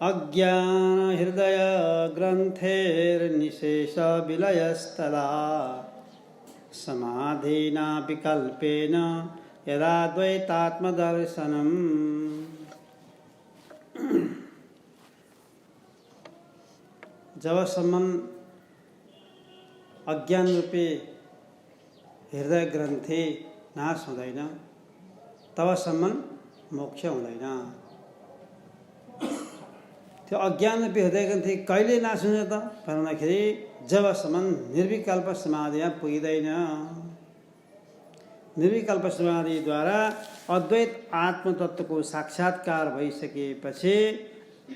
अज्ञान हृदय ग्रन्थेर्निशेष विलयस्तदा समाधिना विकल्पेन यदा द्वैतात्मदर्शनम्। जबसम्म अज्ञान रूपी हृदय ग्रन्थि नाश हुँदैन तबसम्म मोक्ष हुँदैन। त्यो अज्ञान रूपी हृदय ग्रन्थि कहिले नाश हुन्छ त भन्दाखेरि जबसम्म निर्विकल्प समाधिमा पुगिँदैन। निर्विकल्प समाधिद्वारा अद्वैत आत्मतत्त्वको साक्षात्कार भइसकेपछि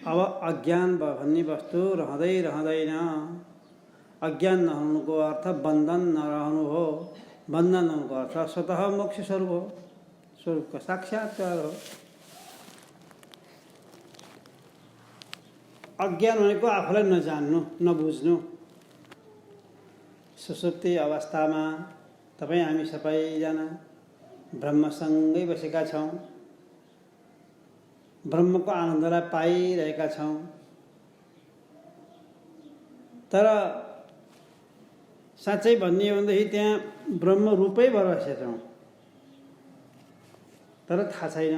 अब अज्ञान भन्ने वस्तु रहँदैन। अज्ञान नहुनुको अर्थ बन्धन नरहनु हो। बन्धन नहुनुको अर्थ स्वतः मोक्ष स्वरूप हो, स्वरूपको साक्षात्कार हो। अज्ञान भनेको आफूलाई नजान्नु, नबुझ्नु। सुसुप्ति अवस्थामा तपाईँ हामी सबैजना ब्रह्मसँगै बसेका छौँ, ब्रह्मको आनन्दलाई पाइरहेका छौँ। तर साँच्चै भन्ने हो भनेदेखि त्यहाँ ब्रह्म रूपै भएर बसेका छौँ, तर थाहा छैन।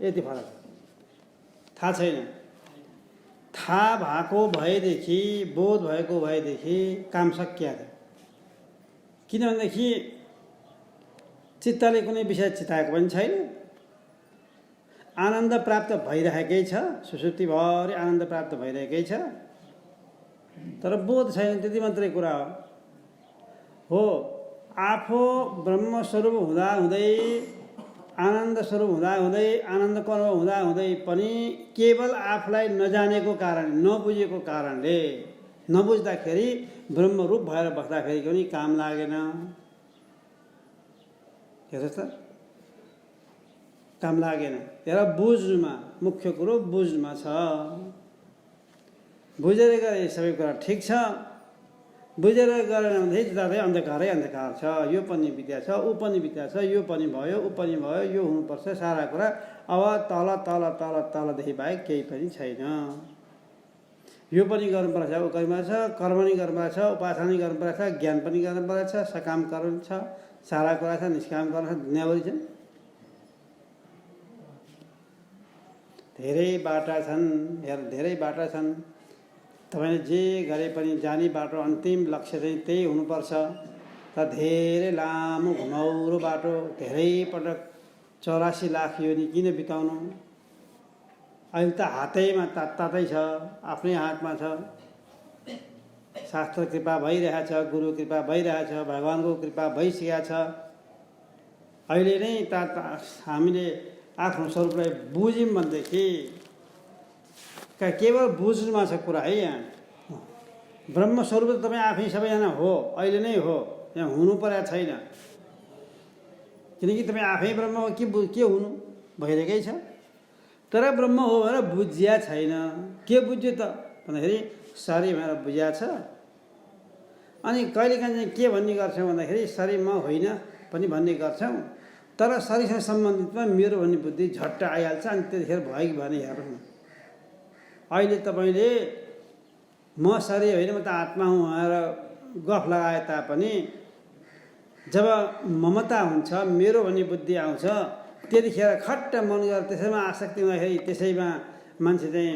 यति फरक थाहा छैन। थाहा भएको भएदेखि, बोध भएको भएदेखि काम सकिया थियो। किनभनेदेखि चित्तले कुनै विषय चिताएको पनि छैन। आनन्द प्राप्त भइरहेकै छ, सुसुप्तिभरि आनन्द प्राप्त भइरहेकै छ, तर बोध छैन। त्यति मात्रै कुरा हो। आफू ब्रह्मस्वरूप हुँदाहुँदै, आनन्द स्वरूप हुँदाहुँदै, आनन्दको अनुभव हुँदाहुँदै पनि केवल आफूलाई नजानेको कारण, नबुझेको कारणले, नबुझ्दाखेरि ब्रह्मरूप भएर बस्दाखेरि पनि काम लागेन। हेर्नुहोस् त, काम लागेन। हेर, बुझ्नुमा मुख्य कुरो बुझ्नुमा छ। बुझेर गरे सबै कुरा ठिक छ, बुझेर गरेन भनेदेखि जताततै अन्धकारै अन्धकार छ। यो पनि विद्या छ, ऊ पनि विद्या छ, यो पनि भयो, ऊ पनि भयो, यो हुनुपर्छ, सारा कुरा अब तल तल तल तलदेखि बाहेक केही पनि छैन। यो पनि गर्नुपर्छ, ऊ गर्नुपर्छ, कर्म पनि गर्नुपर्छ, उपासना पनि गर्नुपर्छ, ज्ञान पनि गर्नुपर्छ, सकाम कर्म छ, सारा कुरा छ, निष्काम कर्म छ, दुनियाँभरि छ। धेरै बाटा छन्, धेरै बाटा छन्। तपाईँले जे गरे पनि जाने बाटो अन्तिम लक्ष्य चाहिँ त्यही हुनुपर्छ। तर धेरै लामो घुमाउरो बाटो, धेरै पटक 84 लाख योनि किन बिताउनु? अहिले त हातैमा तातै छ, आफ्नै हातमा छ। शास्त्र कृपा भइरहेछ, गुरु कृपा भइरहेछ, भगवानको कृपा भइसकेको छ। अहिले नै हामीले आफ्नो स्वरूपलाई बुझ्यौँ भनेदेखि केवल बुझ्नुमा छ कुरा है। यहाँ ब्रह्मस्वरूप त तपाईँ आफै सबैजना हो, अहिले नै हो, यहाँ हुनु परेको छैन। किनकि तपाईँ आफै ब्रह्म हो, के हुनु भइरहेकै छ। तर ब्रह्म हो भनेर बुझिया छैन। के बुझ्यो त भन्दाखेरि शरीर भनेर बुझिया छ। अनि कहिलेकाहीँ चाहिँ के भन्ने गर्छौँ भन्दाखेरि शरीर म होइन पनि भन्ने गर्छौँ। तर शरीरसँग सम्बन्धितमा मेरो भन्ने बुद्धि झट्ट आइहाल्छ। अनि त्यतिखेर भयो कि भने हेर्नु न, अहिले तपाईँले म शरीर होइन म त आत्मा हुँ भनेर गफ लगाए तापनि जब ममता हुन्छ, मेरो भन्ने बुद्धि आउँछ, त्यतिखेर खट्ट मन गरेर त्यसैमा आसक्ति हुँदाखेरि, त्यसैमा मान्छे चाहिँ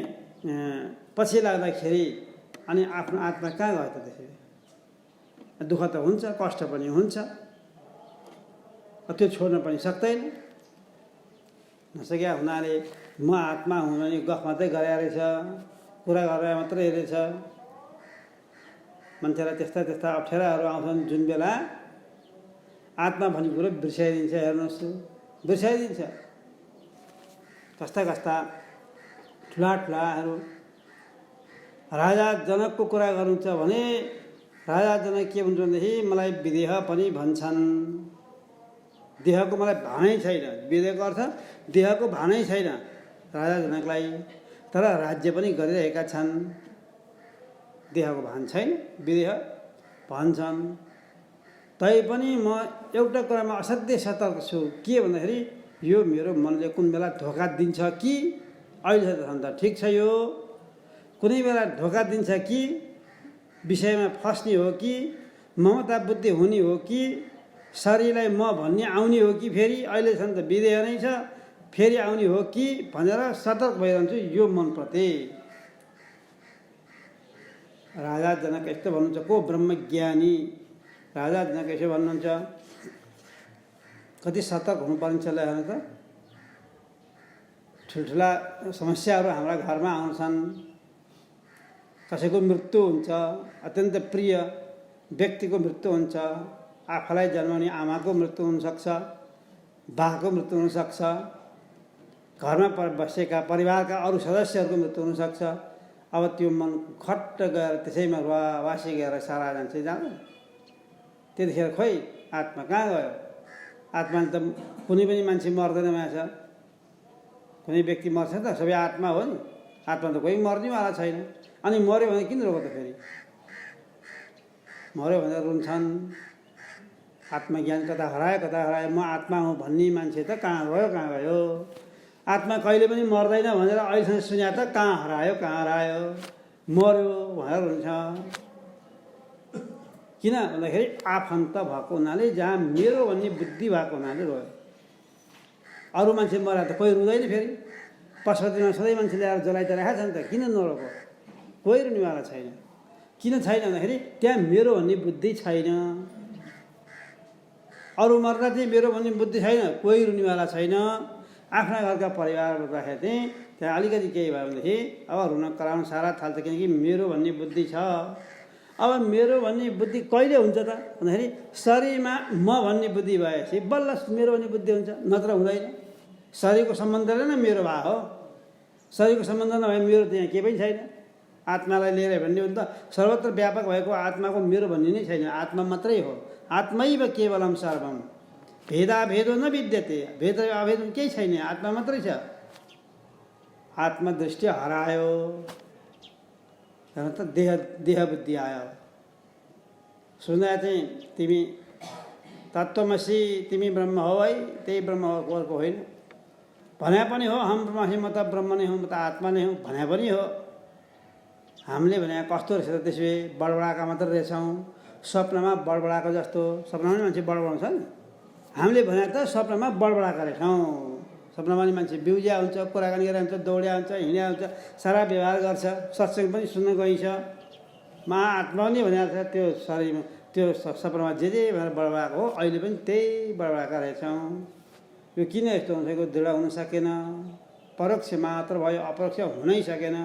पछि लाग्दाखेरि अनि आफ्नो आत्मा कहाँ गयो त? त्यसरी दुःख त हुन्छ, कष्ट पनि हुन्छ, त्यो छोड्न पनि सक्दैन। नसक्या हुनाले म आत्मा हुँ भने गफ मात्रै गरे रहेछ, कुरा गरेर मात्रै रहेछ। मान्छेलाई त्यस्ता त्यस्ता अप्ठ्याराहरू आउँछन् जुन बेला आत्मा भन्ने कुरो बिर्साइदिन्छ। हेर्नुहोस्, बिर्साइदिन्छ। कस्ता कस्ता ठुला ठुलाहरू राजा जनकको कुरा गर्नुहुन्छ भने राजा जनक के भन्छ भनेदेखि मलाई विदेह पनि भन्छन्। देहको मलाई भानै छैन। विदेहको अर्थ देहको भानै छैन राजा जनकलाई, तर राज्य पनि गरिरहेका छन्। देहको भान छैन, विदेह भन्छन्। तैपनि म एउटा कुरामा असाध्यै सतर्क छु। के भन्दाखेरि यो मेरो मनले कुन बेला धोका दिन्छ कि अहिले त ठिक छ, यो कुनै बेला धोका दिन्छ कि विषयमा फस्ने हो कि ममता बुद्धि हुने हो कि शरीरलाई म भन्ने आउने हो कि फेरि अहिलेसम्म त विदेह नै छ फेरि आउने हो कि भनेर सतर्क भइरहन्छु यो मनप्रति। राजा जनक यस्तो भन्नुहुन्छ, को ब्रह्मज्ञानी राजा जनक यसो भन्नुहुन्छ, कति सतर्क हुनुपर्ने छ ल हेर्नु त। ठुल्ठुला समस्याहरू हाम्रा घरमा आउँछन्, कसैको मृत्यु हुन्छ, अत्यन्त प्रिय व्यक्तिको मृत्यु हुन्छ, आफूलाई जन्माउने आमाको मृत्यु हुनसक्छ, बाको मृत्यु हुनसक्छ, घरमा बसेका परिवारका अरू सदस्यहरूको मृत्यु हुनसक्छ। अब त्यो मन खट्ट गएर त्यसैमा रुवावासी गएर सारा जान्छ जाँदैन। त्यतिखेर खोइ आत्मा कहाँ गयो? आत्माले त कुनै पनि मान्छे मर्दैन माछ, कुनै व्यक्ति मर्छ त सबै आत्मा हो नि, आत्मा त कोही मर्नेवाला छैन। अनि मऱ्यो भने किन रोको त? फेरि मऱ्यो भनेर रुन्छन्, आत्मज्ञान कता हरायो म आत्मा हुँ भन्ने मान्छे त कहाँ गयो? आत्मा कहिले पनि मर्दैन भनेर अहिलेसम्म सुने त कहाँ हरायो मर्यो भनेर हुन्छ। किन भन्दाखेरि आफन्त भएको हुनाले, जहाँ मेरो भन्ने बुद्धि भएको हुनाले रोयो। अरू मान्छे मरा त कोही रुँदैन। फेरि पशुपतिमा सधैँ मान्छे ल्याएर जलाइदिएर राखेको छ नि त, किन नरोको? कोही रुनेवाला छैन। किन छैन भन्दाखेरि त्यहाँ मेरो भन्ने बुद्धि छैन। अरू मर्दा चाहिँ मेरो भन्ने बुद्धि छैन, कोही रुनेवाला छैन। आफ्ना घरका परिवारहरू राखेको थिएँ, त्यहाँ अलिकति केही भयो भनेदेखि अब रुन कराउन सारा थाल्छ, किनकि मेरो भन्ने बुद्धि छ। अब मेरो भन्ने बुद्धि कहिले हुन्छ त भन्दाखेरि शरीरमा म भन्ने बुद्धि भएपछि बल्ल मेरो भन्ने बुद्धि हुन्छ, नत्र हुँदैन। शरीरको सम्बन्धले नै मेरो भए हो। शरीरको सम्बन्ध नभए मेरो त्यहाँ केही पनि छैन। आत्मालाई लिएर भन्ने हो नि त, सर्वत्र व्यापक भएको आत्माको मेरो भन्ने नै छैन, आत्मा मात्रै हो। आत्मैव केवलम सर्वम भेदाभेदो न विद्यते, भेद अभेद केही छैन, आत्मा मात्रै छ। आत्मदृष्टि हरायो त देह बुद्धि आयो। सुन्दा चाहिँ तिमी तत्त्वमसि, तिमी ब्रह्म हो है, त्यही ब्रह्म हो, अर्को होइन भने पनि हो। हम ब्रह्म म त ब्रह्म नै हुँ, म त आत्मा नै हुँ भने पनि हो। हामीले भने कस्तो रहेछ त त्यसो भए? बडबडाका मात्र रहेछौँ, सपनामा बडबडाको जस्तो। सपनामा नि मान्छे बडबडाउँछ नि, हामीले भने त सपनामा बडबडाका रहेछौँ। सपनामा नि मान्छे बिउजिया हुन्छ, कुराकानी गरेर हुन्छ, दौड्या हुन्छ, हिँड्या हुन्छ, सारा व्यवहार गर्छ, सत्सङ्ग पनि सुन्न गइन्छ। आत्मा पनि भनेको छ त्यो शरीरमा, त्यो सपनामा जे भनेर बडबडाएको हो, अहिले पनि त्यही बडबडाका रहेछौँ। यो किन यस्तो हुन्छ? दृढ हुन सकेन, परोक्ष मात्र भयो, अपरोक्ष हुनै सकेन।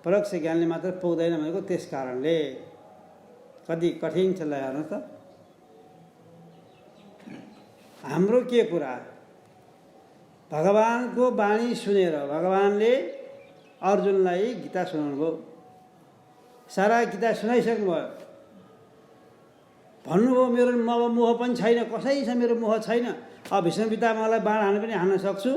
परोक्ष ज्ञानले मात्र पुग्दैन भनेको त्यस कारणले। कति कठिन छ ल हेर्नु त। हाम्रो के कुरा? भगवानको वाणी सुनेर भगवानले अर्जुनलाई गीता सुनाउनु भयो। सारा गीता सुनाइसक्नुभयो। भन्नुभयो मेरो मोह पनि छैन, कसैसँग मेरो मोह छैन। अब भीष्म पितामहलाई बाण हान्न पनि हान्न सक्छु,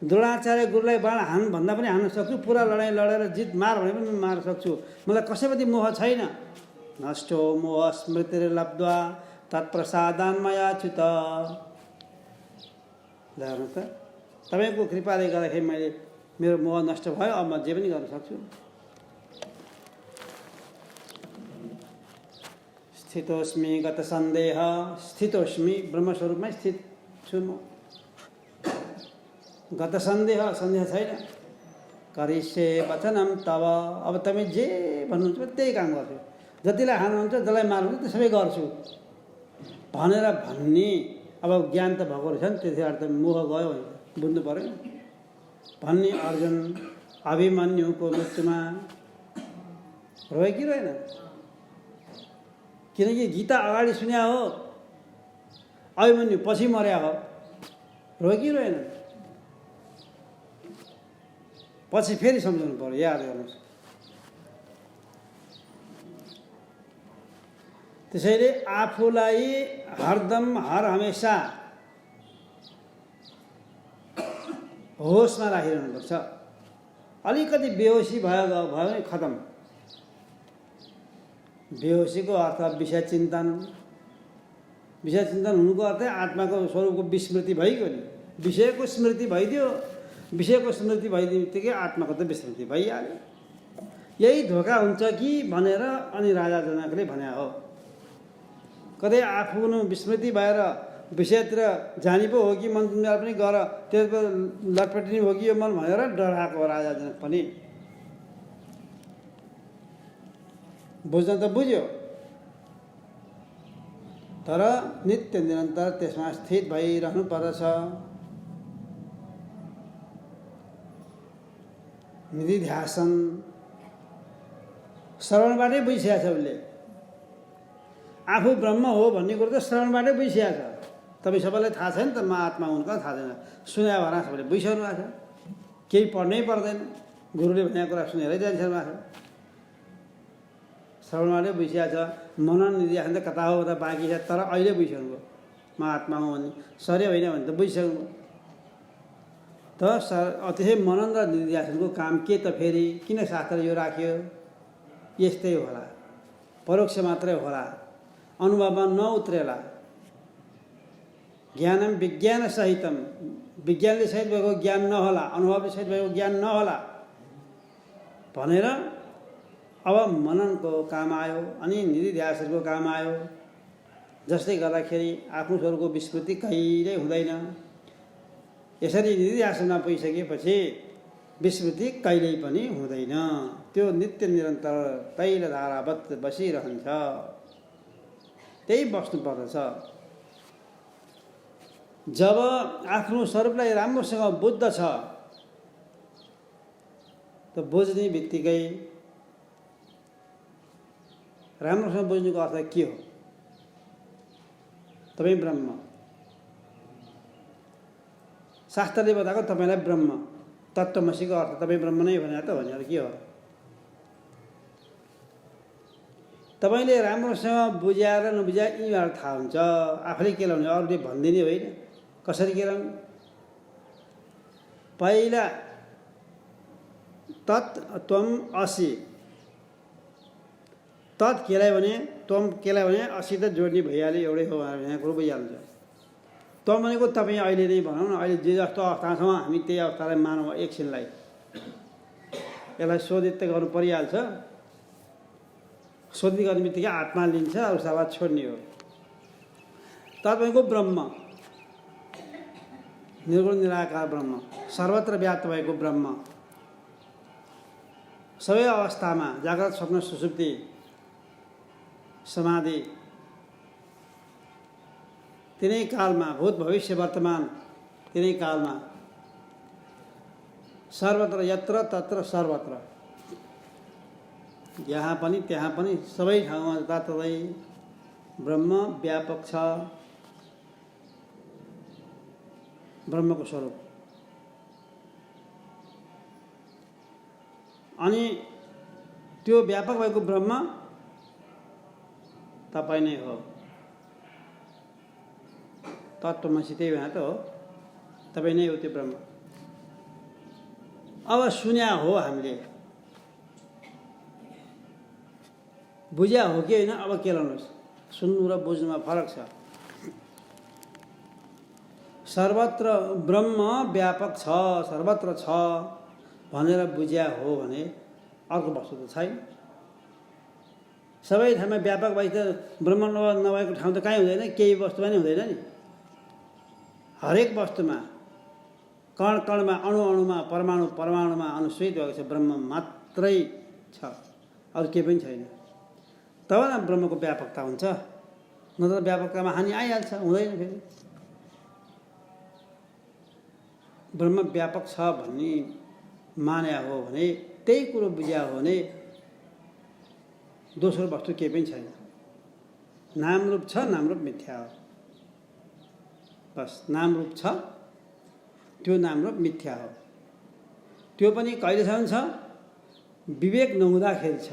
द्रोणाचार्य गुरुलाई बाण हान भन्दा पनि हान्न सक्छु, पुरा लडाइँ लडेर जित मार भने पनि मार्न सक्छु। मलाई कसैप्रति मोह छैन। नष्टो मोह स्मृतिर्लब्ध्वा तत्प्रसादान्मया च्युत। ल हेर्नु त, तपाईँको कृपाले गर्दाखेरि मैले मेरो मोह नष्ट भयो, अब म जे पनि गर्न सक्छु। स्थितोस्मि गत सन्देह, स्थितोस्मि ब्रह्मस्वरूपमै स्थित छु म। गत सन्देह छैन। करिष्ये वचनम तव, अब तपाईँ जे भन्नुहुन्छ त्यही काम गर्छु। जतिलाई हान्नुहुन्छ, जसलाई मार्नुहुन्छ त्यो सबै गर्छु भनेर भन्ने अब ज्ञान त भएको रहेछ नि, त्यतिखेर त मोह गयो भने बुझ्नु पऱ्यो भन्ने। अर्जुन अभिमन्युको मृत्युमा रोयो कि रोएन? किनकि गीता अगाडि सुन्या हो, अभिमन्यु पछि मर्या हो। रोयो कि रोएन? पछि फेरि सम्झाउनु पर्यो, याद गर्नुहोस्। त्यसैले आफूलाई हरदम हर हमेसा होसमा राखिरहनुपर्छ। अलिकति बेहोसी भयो भने खतम। बेहोसीको अर्थ विषय चिन्तन। विषय चिन्तन हुनुको अर्थ आत्माको स्वरूपको विस्मृति भइगयो नि। विषयको स्मृति भइदियो, विषयको स्मृति भइदियो बित्तिकै आत्माको त विस्मृति भइहाल्यो। यही धोका हुन्छ कि भनेर अनि राजा जनकले भने हो। कतै आफ्नो विस्मृति भएर विषयतिर जाने पो हो कि मन दुनियाँ पनि गर त्यसको लटपटिने हो कि यो मन भनेर डराएको राजा जनक पनि। बुझ्न त बुझ्यो, तर नित्य निरन्तर त्यसमा स्थित भइरहनु पर्दछ। निधिध्यासन श्रवणबाटै बुझिसकेको छ उसले। आफू ब्रह्म हो भन्ने कुरो त श्रवणबाटै बुझिसकेको छ। तपाईँ सबैलाई थाहा छैन त म आत्मा हुनु कहाँ थाहा छैन। सुने भएर सबैले बुझिसक्नु भएको छ, केही पढ्नै पर्दैन, गुरुले भनेको कुरा सुनेरै जान्छन् भएको छ। श्रवणबाटै बुझिसकेको छ। मनन निधिध्यासन त कता हो त बाँकी छ, तर अहिले बुझिसक्नुभयो म आत्मा हुँ भन्ने। सरी होइन भने त बुझिसक्नुभयो। त त्यसै मनन र निधिध्यासनको काम के त फेरि? किन शास्त्र यो राख्यो? यस्तै होला, परोक्ष मात्रै होला, अनुभवमा नउत्रेला। ज्ञानम विज्ञान सहितम, विज्ञानले सहित भएको ज्ञान नहोला, अनुभवले सहित भएको ज्ञान नहोला भनेर अब मननको काम आयो अनि निधिध्यासनको काम आयो। जसले गर्दाखेरि आफ्नो स्वरूपको विस्मृति कहिल्यै हुँदैन। यसरी निधिध्यासनमा पुगिसकेपछि विस्मृति कहिल्यै पनि हुँदैन। त्यो नित्य निरन्तर तैलधारावत बसिरहन्छ। त्यही बस्नुपर्दछ। जब आफ्नो स्वरूपलाई राम्रोसँग बुझ्दछ त बुझ्ने बित्तिकै राम्रोसँग बुझ्नुको अर्थ के हो? तपाईँ ब्रह्म, शास्त्रले बताएको तपाईँलाई ब्रह्म, तत्त्वमसीको अर्थ तपाईँ ब्रह्म नै भने त भनेर के हो? तपाईँले राम्रोसँग बुझाएर नबुझाए यीबाट थाहा हुन्छ। आफूले के लाउने, अरूले भनिदिने होइन। कसरी के लाउने? पहिला तत् त्वम असि, तत् केलाई भने त्वम केलाई भने असी त जोड्ने भइहाल्यो, एउटै हो यहाँ कुरो बुझिहाल्छ। त्वम भनेको तपाईँ अहिले नै भनौँ न, अहिले जे जस्तो अवस्थामा छौँ हामी त्यही अवस्थालाई मानौँ एकछिनलाई। यसलाई शोधित त गर्नु परिहाल्छ। शोधित गर्ने बित्तिकै आत्मा लिन्छ, अरू सबै छोड्ने हो। तपाईँको ब्रह्म, निर्गुण निराकार ब्रह्म, सर्वत्र व्याप्त भएको ब्रह्म, सबै अवस्थामा जाग्रत स्वप्न सुषुप्ति समाधि तिनै कालमा, भूत भविष्य वर्तमान तिनै कालमा, सर्वत्र यत्र तत्र सर्वत्र, यहाँ पनि त्यहाँ पनि सबै ठाउँमा जताततै ब्रह्म व्यापक छ। ब्रह्मको स्वरूप अनि त्यो व्यापक भएको ब्रह्म तपाईँ नै हो। तत्त्वमसि त्यही भए त हो, तपाईँ नै हो त्यो ब्रह्म। अब सुन्या हो हामीले, बुझ्या हो कि होइन? अब के लाउनुहोस्, सुन्नु र बुझ्नुमा फरक छ। सर्वत्र ब्रह्म व्यापक छ, सर्वत्र छ भनेर बुझ्या हो भने अर्को वस्तु त छैन। सबै ठाउँमा व्यापक भए त ब्रह्म नभएको ठाउँ त कहीँ हुँदैन, केही वस्तुमा नि हुँदैन नि। हरेक वस्तुमा, कण कणमा, अणु अणुमा, परमाणु परमाणुमा अनुस्वित भएको छ ब्रह्म मात्रै छ, अरू केही पनि छैन। तब न ब्रह्मको व्यापकता हुन्छ, नत्र व्यापकतामा हानि आइहाल्छ, हुँदैन फेरि। ब्रह्म व्यापक छ भन्ने मान्या हो भने, त्यही कुरो बुझ्या हो भने दोस्रो वस्तु केही पनि छैन। नामरूप छ, नामरूप मिथ्या हो। बस नामरूप छ, त्यो नामरूप मिथ्या हो। त्यो पनि कहिलेसम्म छ? विवेक नहुँदाखेरि छ।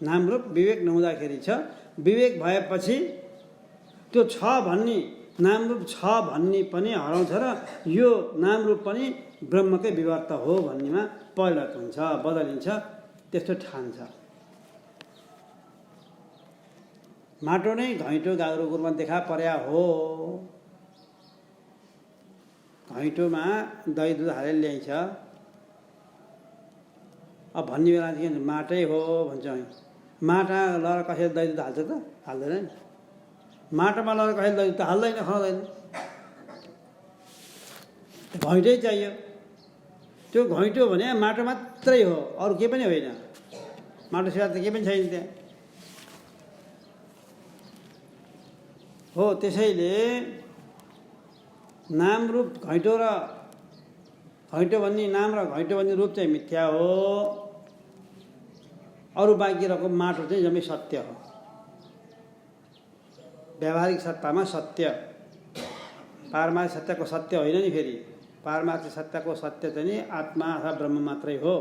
नामरूप विवेक नहुँदाखेरि छ। विवेक भएपछि त्यो छ भन्ने, नामरूप छ भन्ने पनि हराउँछ र यो नामरूप पनि ब्रह्मकै विवर्त हो भन्नेमा परिणत हुन्छ, बदलिन्छ, त्यस्तो ठान्छ। माटो नै घैँटो गाग्रोमा देखा पर्या हो। घैँटोमा दही दुध हालेर ल्याइन्छ, अब भन्ने बेला के भन्छ माटै हो भन्छ। माटा लगाएर कसैले दही दुध हाल्छ त? हाल्दैन नि। माटोमा लगाएर कसैले दही दुध हाल्दैन, खुवाउँदैन। घैँटै चाहियो। त्यो घैँटो भने माटो मात्रै हो, अरू केही पनि होइन। माटो सिवा त केही पनि छैन त्यहाँ। हो, त्यसैले नाम रूप घैँटो र घैँटो भन्ने नाम र घैँटो भन्ने रूप चाहिँ मिथ्या हो। अरू बाँकी रहेको माटो चाहिँ जम्मै सत्य हो। व्यावहारिक सत्तामा सत्य, पारमार्थिक सत्यको सत्य होइन नि। फेरि पारमार्थिक सत्यको सत्य चाहिँ नि आत्मा अथवा ब्रह्म मात्रै हो।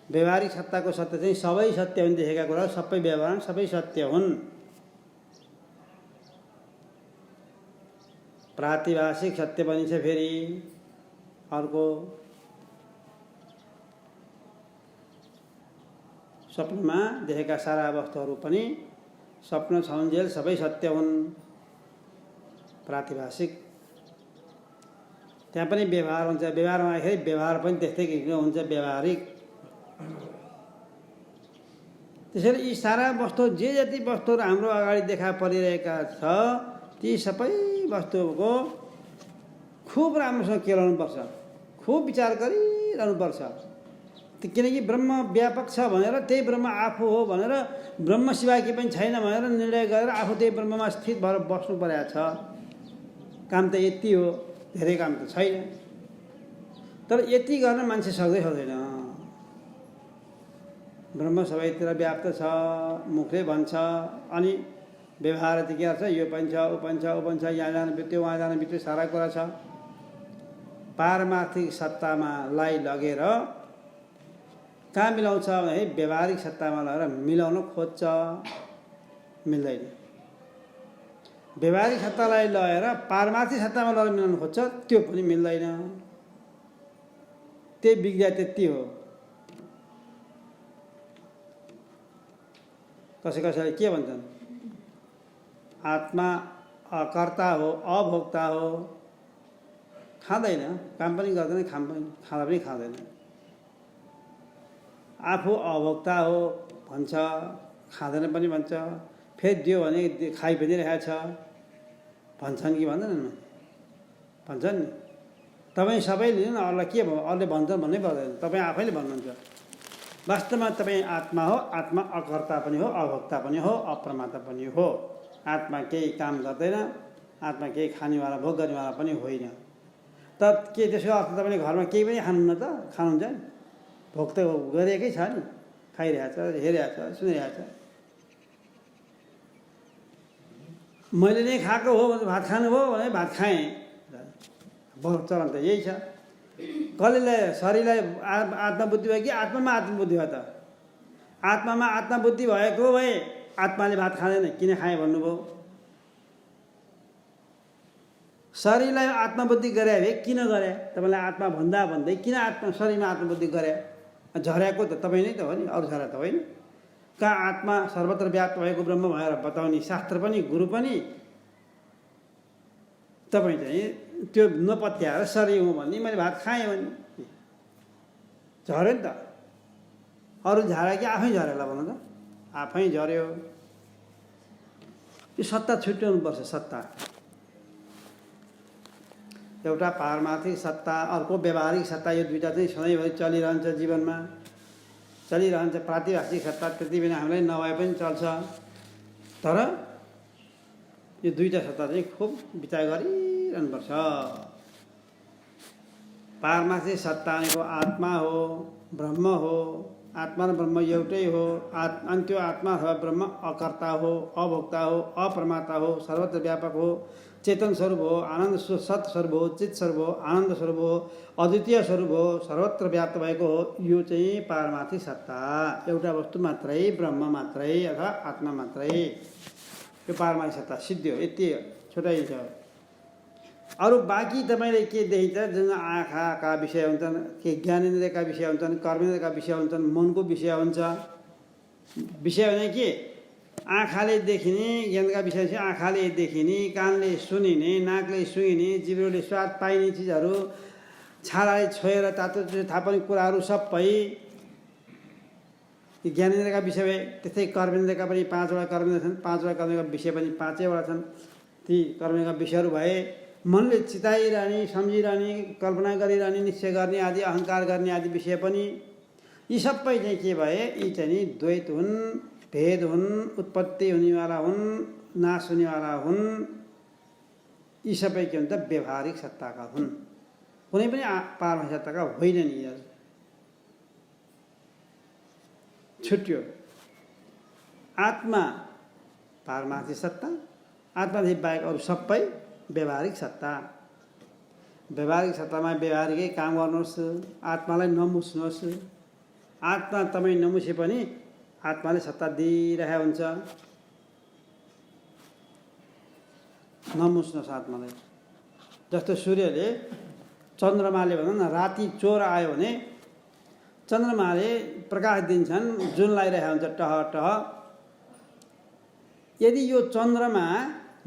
व्यावहारिक सत्ताको सत्य चाहिँ सबै सत्य हुन्। देखेका कुरा सबै व्यवहार सबै सत्य हुन्। प्रातिभाषिक सत्य भनिन्छ फेरि अर्को। स्वप्नमा देखेका सारा वस्तुहरू पनि स्वप्न छौन्जेल सबै सत्य हुन्। प्रातिभाषिक त्यहाँ पनि व्यवहार हुन्छ। व्यवहारमा आएखेरि व्यवहार पनि त्यस्तै किसिमको हुन्छ, व्यावहारिक। त्यसैले यी सारा वस्तु जे जति वस्तुहरू हाम्रो अगाडि देखा परिरहेका छ ती सबै वस्तुको खुब राम्रोसँग केलाउनुपर्छ, खुब विचार गरिरहनुपर्छ। किनकि ब्रह्म व्यापक छ भनेर त्यही ब्रह्म आफू हो भनेर ब्रह्म सिवाय केही पनि छैन भनेर निर्णय गरेर आफू त्यही ब्रह्ममा स्थित भएर बस्नु परेको छ। काम त यति हो, धेरै काम त छैन। तर यति गर्न मान्छे सक्दैन। ब्रह्म सबैतिर व्याप्त छ, मुखले भन्छ। अनि व्यवहार यति के छ, यो पनि छ, ऊ पनि छ, ऊ पनि छ, यहाँ जानु बित्यो उहाँ जानु बित्यो, सारा कुरा छ। पारमार्थिक सत्तामा लाई लगेर कहाँ मिलाउँछ भने व्यावहारिक सत्तामा लगेर मिलाउन खोज्छ, मिल्दैन। व्यावहारिक सत्तालाई लगेर पारमार्थिक सत्तामा लगेर मिलाउन खोज्छ, त्यो पनि मिल्दैन। त्यही विज्ञा त्यति हो। कसैले के भन्छन्, आत्मा अकर्ता हो, अभोक्ता हो। खाँदैन, काम पनि गर्दैन, खाँदा पनि खाँदैन। आफू अभोक्ता हो भन्छ, खाँदैन पनि भन्छ। फेरि दियो भने खाइ पनि रहेछ भन्छन् कि भन्दैनन्? भन्छन् नि। तपाईँ सबैले लिनु न, अरूलाई के भयो, अरूले भन्छन् भन्नै पर्दैन, तपाईँ आफैले भन्नुहुन्छ। वास्तवमा तपाईँ आत्मा हो। आत्मा अकर्ता पनि हो, अभोक्ता पनि हो, अप्रमाता पनि हो। आत्मा केही काम गर्दैन, आत्मा केही खानेवाला भोग गर्नेवाला पनि होइन। त के त्यसको अर्थ तपाईँले घरमा केही पनि खानुहुन्न त? खानुहुन्छ नि, भोग त गरिएकै छ नि, खाइरहेछ, हेरिरहेछ, सुनिरहेछ। मैले नै खाएको हो भने भात खानुभयो भने भात खाएँ, चलन त यही छ। कसैलाई शरीरलाई आत्मबुद्धि भयो कि आत्मामा आत्मबुद्धि भयो त? आत्मामा आत्मबुद्धि भएको भए आत्माले भात खाँदैन, किन खाएँ भन्नुभयो? शरीरलाई आत्मबुद्धि गरे भए किन गरे? तपाईँलाई आत्मा भन्दा भन्दै किन आत्मा शरीरमा आत्मबुद्धि गरे? झर्याएको त तपाईँ नै त हो नि, अरू झरा त होइन। कहाँ आत्मा सर्वत्र व्याप्त भएको ब्रह्म भनेर बताउने शास्त्र पनि गुरु पनि तपाईँ चाहिँ त्यो नपत्याएर शरीर हुँ भन्ने मैले भात खाएँ भने झऱ्यो नि त। अरू झारा कि आफै झऱ्यो होला भन्नु त? आफै झऱ्यो। यो सत्ता छुट्याउनुपर्छ। सत्ता एउटा पारमार्थिक सत्ता, अर्को व्यावहारिक सत्ता। यो दुईवटा चाहिँ सधैँभरि चलिरहन्छ, जीवनमा चलिरहन्छ। प्रातिभाषिक सत्ता त्यति बेला हामीलाई नभए पनि चल्छ। तर यो दुईवटा सत्ता चाहिँ खुब विचार गरिरहनुपर्छ। पारमार्थिक सत्ता भनेको आत्मा हो, ब्रह्म हो। आत्मा र ब्रह्म एउटै हो। अनि त्यो आत्मा अथवा ब्रह्म अकर्ता हो, अभोक्ता हो, अप्रमाता हो, सर्वत्र व्यापक हो, चेतन स्वरूप हो, आनन्द सत स्वरूप हो, चित स्वरूप हो, आनन्द स्वरूप हो, अद्वितीय स्वरूप हो, सर्वत्र व्याप्त भएको हो। यो चाहिँ पारमार्थिक सत्ता, एउटा वस्तु मात्रै, ब्रह्म मात्रै अथवा आत्मा मात्रै। यो पारमार्थिक सत्ता सिद्धियो, यति छुट्याइन्छ। अरू बाँकी तपाईँले के देखिन्छ? जुन आँखाका विषय हुन्छन्, के ज्ञानेन्द्रियका विषय हुन्छन्, कर्मेन्द्रियका विषय हुन्छन्, मनको विषय हुन्छ। विषय भने के? आँखाले देखिने ज्ञानका विषय चाहिँ आँखाले देखिने, कानले सुनिने, नाकले सुँघिने, जिब्रोले स्वाद पाइने चिजहरू, छालाले छोएर तातो थाहा पाउने कुराहरू सबै ज्ञानेन्द्रका विषय भए त्यस्तै कर्मेन्द्रका पनि 5वटा कर्मेन्द्र छन्, 5वटा कर्मेन्द्रका विषय पनि 5वटा छन्। ती कर्मेन्द्रका विषयहरू भए मनले चिताइरहने, सम्झिरहने, कल्पना गरिरहने, निश्चय गर्ने आदि, अहङ्कार गर्ने आदि विषय पनि यी सबै चाहिँ के भए, यी चाहिँ नि द्वैत हुन्, भेद हुन्, उत्पत्ति हुनेवाला हुन्, नाश हुनेवाला हुन्। यी सबै के भन्छ व्यवहारिक सत्ताका हुन्, कुनै पनि पारमार्थिक सत्ताका होइनन्। यी छुट्यो। आत्मा पारमार्थिक सत्ता, आत्मादेखि बाहेक अरू सबै व्यवहारिक सत्ता। व्यवहारिक सत्तामा व्यवहारिकै काम गर्नुहोस्, आत्मालाई नमुच्नुहोस्। आत्मा तपाईँ नमुछे पनि आत्माले सत्ता दिइरहेको हुन्छ। नमुच्नुहोस् आत्मालाई। जस्तो सूर्यले, चन्द्रमाले भनौँ न, राति चोर आयो भने चन्द्रमाले प्रकाश दिन्छन्, जुन लगाइरहेको हुन्छ टह टह। यदि यो चन्द्रमा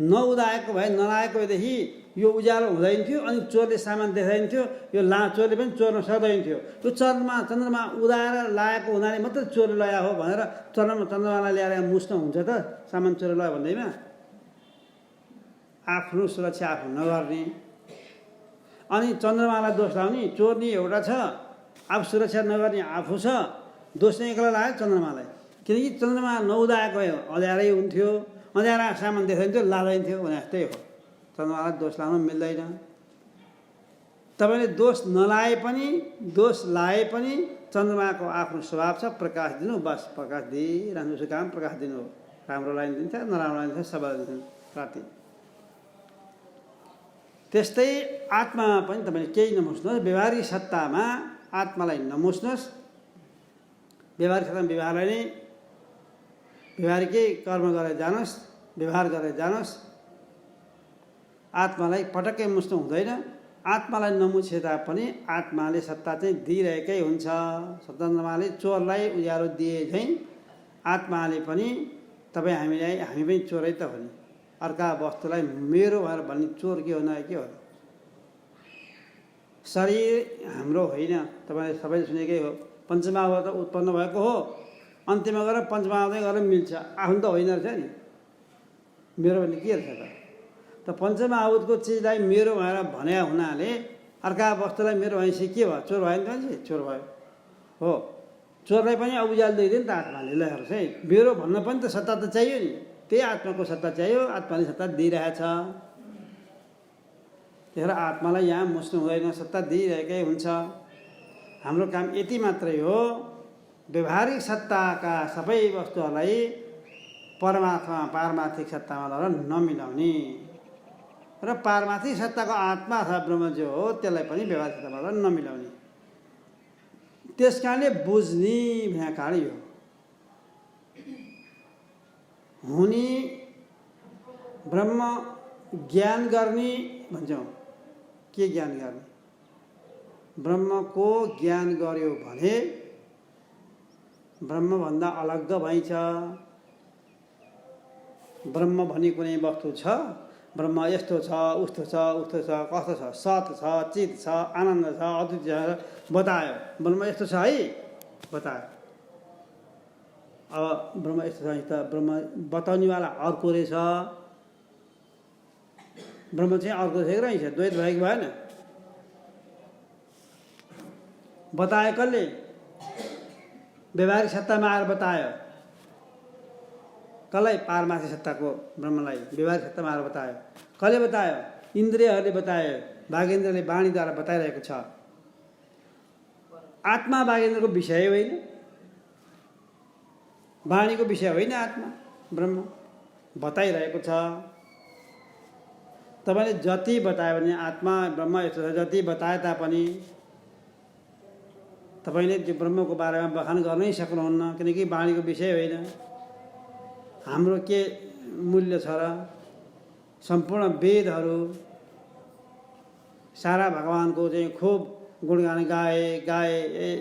नउदाएको भए, नलागेको भएदेखि यो उज्यालो हुँदैन थियो, अनि चोरले सामान देखाइन्थ्यो। यो चोरले पनि चोर्न सक्दैन थियो। यो चन्द्रमा उदाएर लागेको हुनाले मात्रै चोरले लगाएको हो भनेर चन्द्रमालाई ल्याएर मुस्न हुन्छ त? सामान चोरले लगायो भन्दैमा आफ्नो सुरक्षा आफू नगर्ने, अनि चन्द्रमालाई दोष लाउने। चोर्नी एउटा छ, आफू सुरक्षा नगर्ने आफू छ, दोष नै एक्लै लाग्यो चन्द्रमालाई। किनकि चन्द्रमा नउदाएको भए अँध्यारै हुन्थ्यो, अँध्यारा सामान देखाइन्थ्यो, लाँदैन्थ्यो भने जस्तै हो। चन्द्रमालाई दोष लाउन मिल्दैन। तपाईँले दोष नलाए पनि, दोष लाए पनि चन्द्रमाको आफ्नो स्वभाव छ प्रकाश दिनु। बस प्रकाश दिइरहनु, उसको काम प्रकाश दिनु हो। राम्रो लाइन दिन्छ, नराम्रो लाइन दिन्छ, सबैलाई दिन्छ राति। त्यस्तै आत्मामा पनि तपाईँले केही नमुच्नुहोस्। व्यवहारिक सत्तामा आत्मालाई नमुच्नुहोस्। व्यवहारिक सत्तामा व्यवहारलाई नै व्यवहारिकै कर्म गरेर जानुहोस्, व्यवहार गरेर जानुहोस्। आत्मालाई पटक्कै मुच्नु हुँदैन। आत्मालाई नमुछे तापनि आत्माले सत्ता चाहिँ दिइरहेकै हुन्छ। चन्द्रमाले चोरलाई उज्यालो दिए झैँ आत्माले पनि हामी पनि चोरै त हो नि। अर्का वस्तुलाई मेरो भनेर भन्ने चोर के हो न के हो? शरीर हाम्रो होइन, तपाईँले सबैले सुनेकै हो। पञ्चमहाभूत उत्पन्न भएको हो, अन्त्यमा गएर पञ्चमहाभूतै गरेर मिल्छ। आफ्नो त होइन रहेछ नि, मेरो भन्ने के रहेछ त? पञ्चमहाभूतको चिजलाई मेरो भनेर भने हुनाले अर्का वस्तुलाई मेरो भनेपछि के भयो? चोर भयो नि त मान्छे, चोर भयो हो। चोरलाई पनि अब उज्यालो दिइदियो नि त आत्माले। ल हेर्नुहोस् है, मेरो भन्न पनि त सत्ता त चाहियो नि। त्यही आत्माको सत्ता चाहियो, आत्माले सत्ता दिइरहेछ। त्यही भएर आत्मालाई यहाँ मुच्नु हुँदैन, सत्ता दिइरहेकै हुन्छ। हाम्रो काम यति मात्रै हो, व्यवहारिक सत्ताका सबै वस्तुहरूलाई परमात्मा पारमार्थिक सत्तामा लगेर नमिलाउने र पारमार्थिक सत्ताको आत्मा अथवा ब्रह्म जो हो त्यसलाई पनि व्यवहारिक सत्तामा लगेर नमिलाउने। त्यस कारणले बुझ्ने भन्ने कारण यो हुने। ब्रह्म ज्ञान गर्ने भन्छौँ। के ज्ञान गर्ने? ब्रह्मको ज्ञान गर्यो भने ब्रह्मभन्दा अलग भइन्छ। ब्रह्म भन्ने कुनै वस्तु छ? ब्रह्म यस्तो छ, उस्तो छ, उस्तो छ, कस्तो छ, सत छ, चित छ, आनन्द छ, अद्वितीय छ, बतायो। ब्रह्म यस्तो छ है, बतायो। अब ब्रह्म यस्तो छ त ब्रह्म बताउनेवाला अर्को रहेछ। ब्रह्म चाहिँ अर्को रहेछ, द्वैत भएको भएन। बतायो कसले? व्यवहारिक सत्तामा आएर बतायो। कसलाई? पारमार्थिक सत्ताको ब्रह्मलाई व्यवहारिक सत्तामा आएर बतायो। कसले बतायो? इन्द्रियहरूले बतायो। वागेन्द्रले वाणीद्वारा बताइरहेको छ। आत्मा वागेन्द्रको विषय होइन, वाणीको विषय होइन। आत्मा ब्रह्म बताइरहेको छ। तपाईँले जति बतायो भने आत्मा ब्रह्म यस्तो छ, जति बताए तापनि तपाईँले त्यो ब्रह्मको बारेमा बखान गर्नै सक्नुहुन्न, किनकि वाणीको विषय होइन। हाम्रो के मूल्य छ र? सम्पूर्ण वेदहरू सारा भगवानको चाहिँ खुब गुणगान गाए।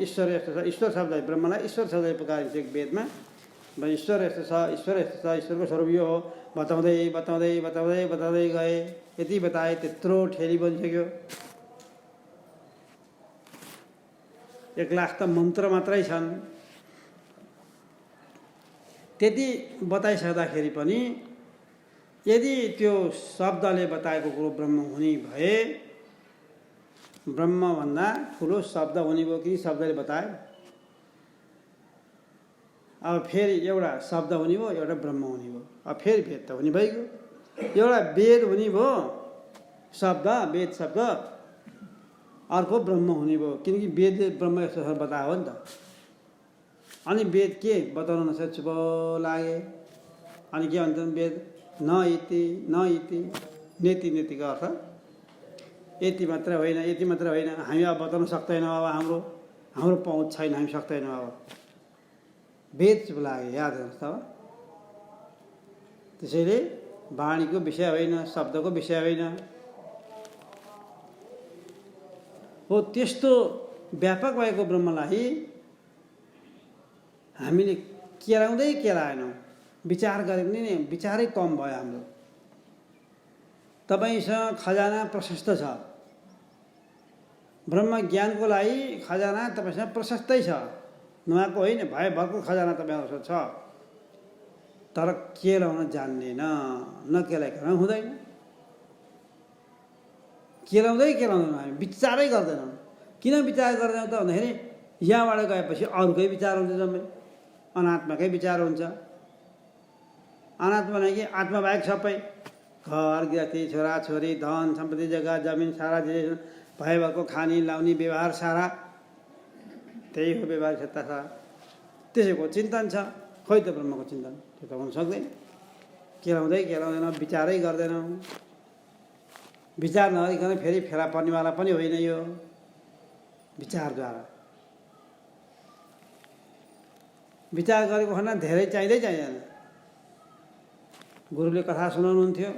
ईश्वर यस्तो छ, ईश्वर शब्द ब्रह्मलाई ईश्वर शब्दले पुकारिन्छ एक वेदमा। ईश्वर यस्तो छ, ईश्वर यस्तो छ, ईश्वरको स्वरूप यो हो बताउँदै बताउँदै बताउँदै बताउँदै गए। यति बताए त्यत्रो ठेली बनिसक्यो। 1 लाख त मन्त्र मात्रै छन्। त्यति बताइसक्दाखेरि पनि यदि त्यो शब्दले बताएको कुरो ब्रह्म हुने भए ब्रह्मभन्दा ठुलो शब्द हुने भयो कि शब्दले बतायो। अब फेरि एउटा शब्द हुने भयो, एउटा ब्रह्म हुने भयो। अब फेरि भेद त हुने भइगयो। एउटा वेद हुने भयो शब्द, वेद शब्द, अर्को ब्रह्म हुने भयो, किनकि वेदले ब्रह्म यस्तो बतायो हो नि त। अनि वेद के बताउन नसक्छ, चुप लागे। अनि के भन्छन् वेद, न इति न इति, नेति नेतिको अर्थ यति मात्र होइन, यति मात्र होइन, हामी अब बताउन सक्दैनौँ, अब हाम्रो पहुँच छैन, हामी सक्दैनौँ। अब वेद चुप लागे, याद हेर्नुहोस् त। त्यसैले वाणीको विषय होइन, शब्दको विषय होइन हो। त्यस्तो व्यापक भएको ब्रह्मलाई हामीले केलाएनौँ, विचार गरे पनि नि विचारै कम भयो हाम्रो। तपाईसँग खजाना प्रशस्त छ, ब्रह्म ज्ञानको लागि खजाना तपाईँसँग प्रशस्तै छ, नभएको होइन, भयभरको खजाना तपाईँहरूसँग छ। तर केलाउन जान्दैन, नकेलाइकन हुँदैन। केलाउँदैनौँ, हामी विचारै गर्दैनौँ। किन विचार गर्दैनौँ त भन्दाखेरि यहाँबाट गएपछि अरूकै विचार हुन्छ, जम्मै अनात्माकै विचार हुन्छ। अनात्मा नै कि आत्मा बाहेक सबै, घर गृहस्थी, छोराछोरी, धन सम्पत्ति, जग्गा जमिन, सारा जे भयभरको खाने लाउने व्यवहार सारा त्यही हो, व्यवहार सत्ता छ। त्यसैको चिन्तन छ, खोइ त ब्रह्मको चिन्तन, त्यो त हुन सक्दैन। केलाउँदैन, विचारै गर्दैनौँ। विचार नगरिकन फेरि फेला पर्नेवाला पनि होइन यो विचारद्वारा। विचार गरेको खण्डमा धेरै चाहिँदैन। गुरुले कथा सुनाउनुहुन्थ्यो,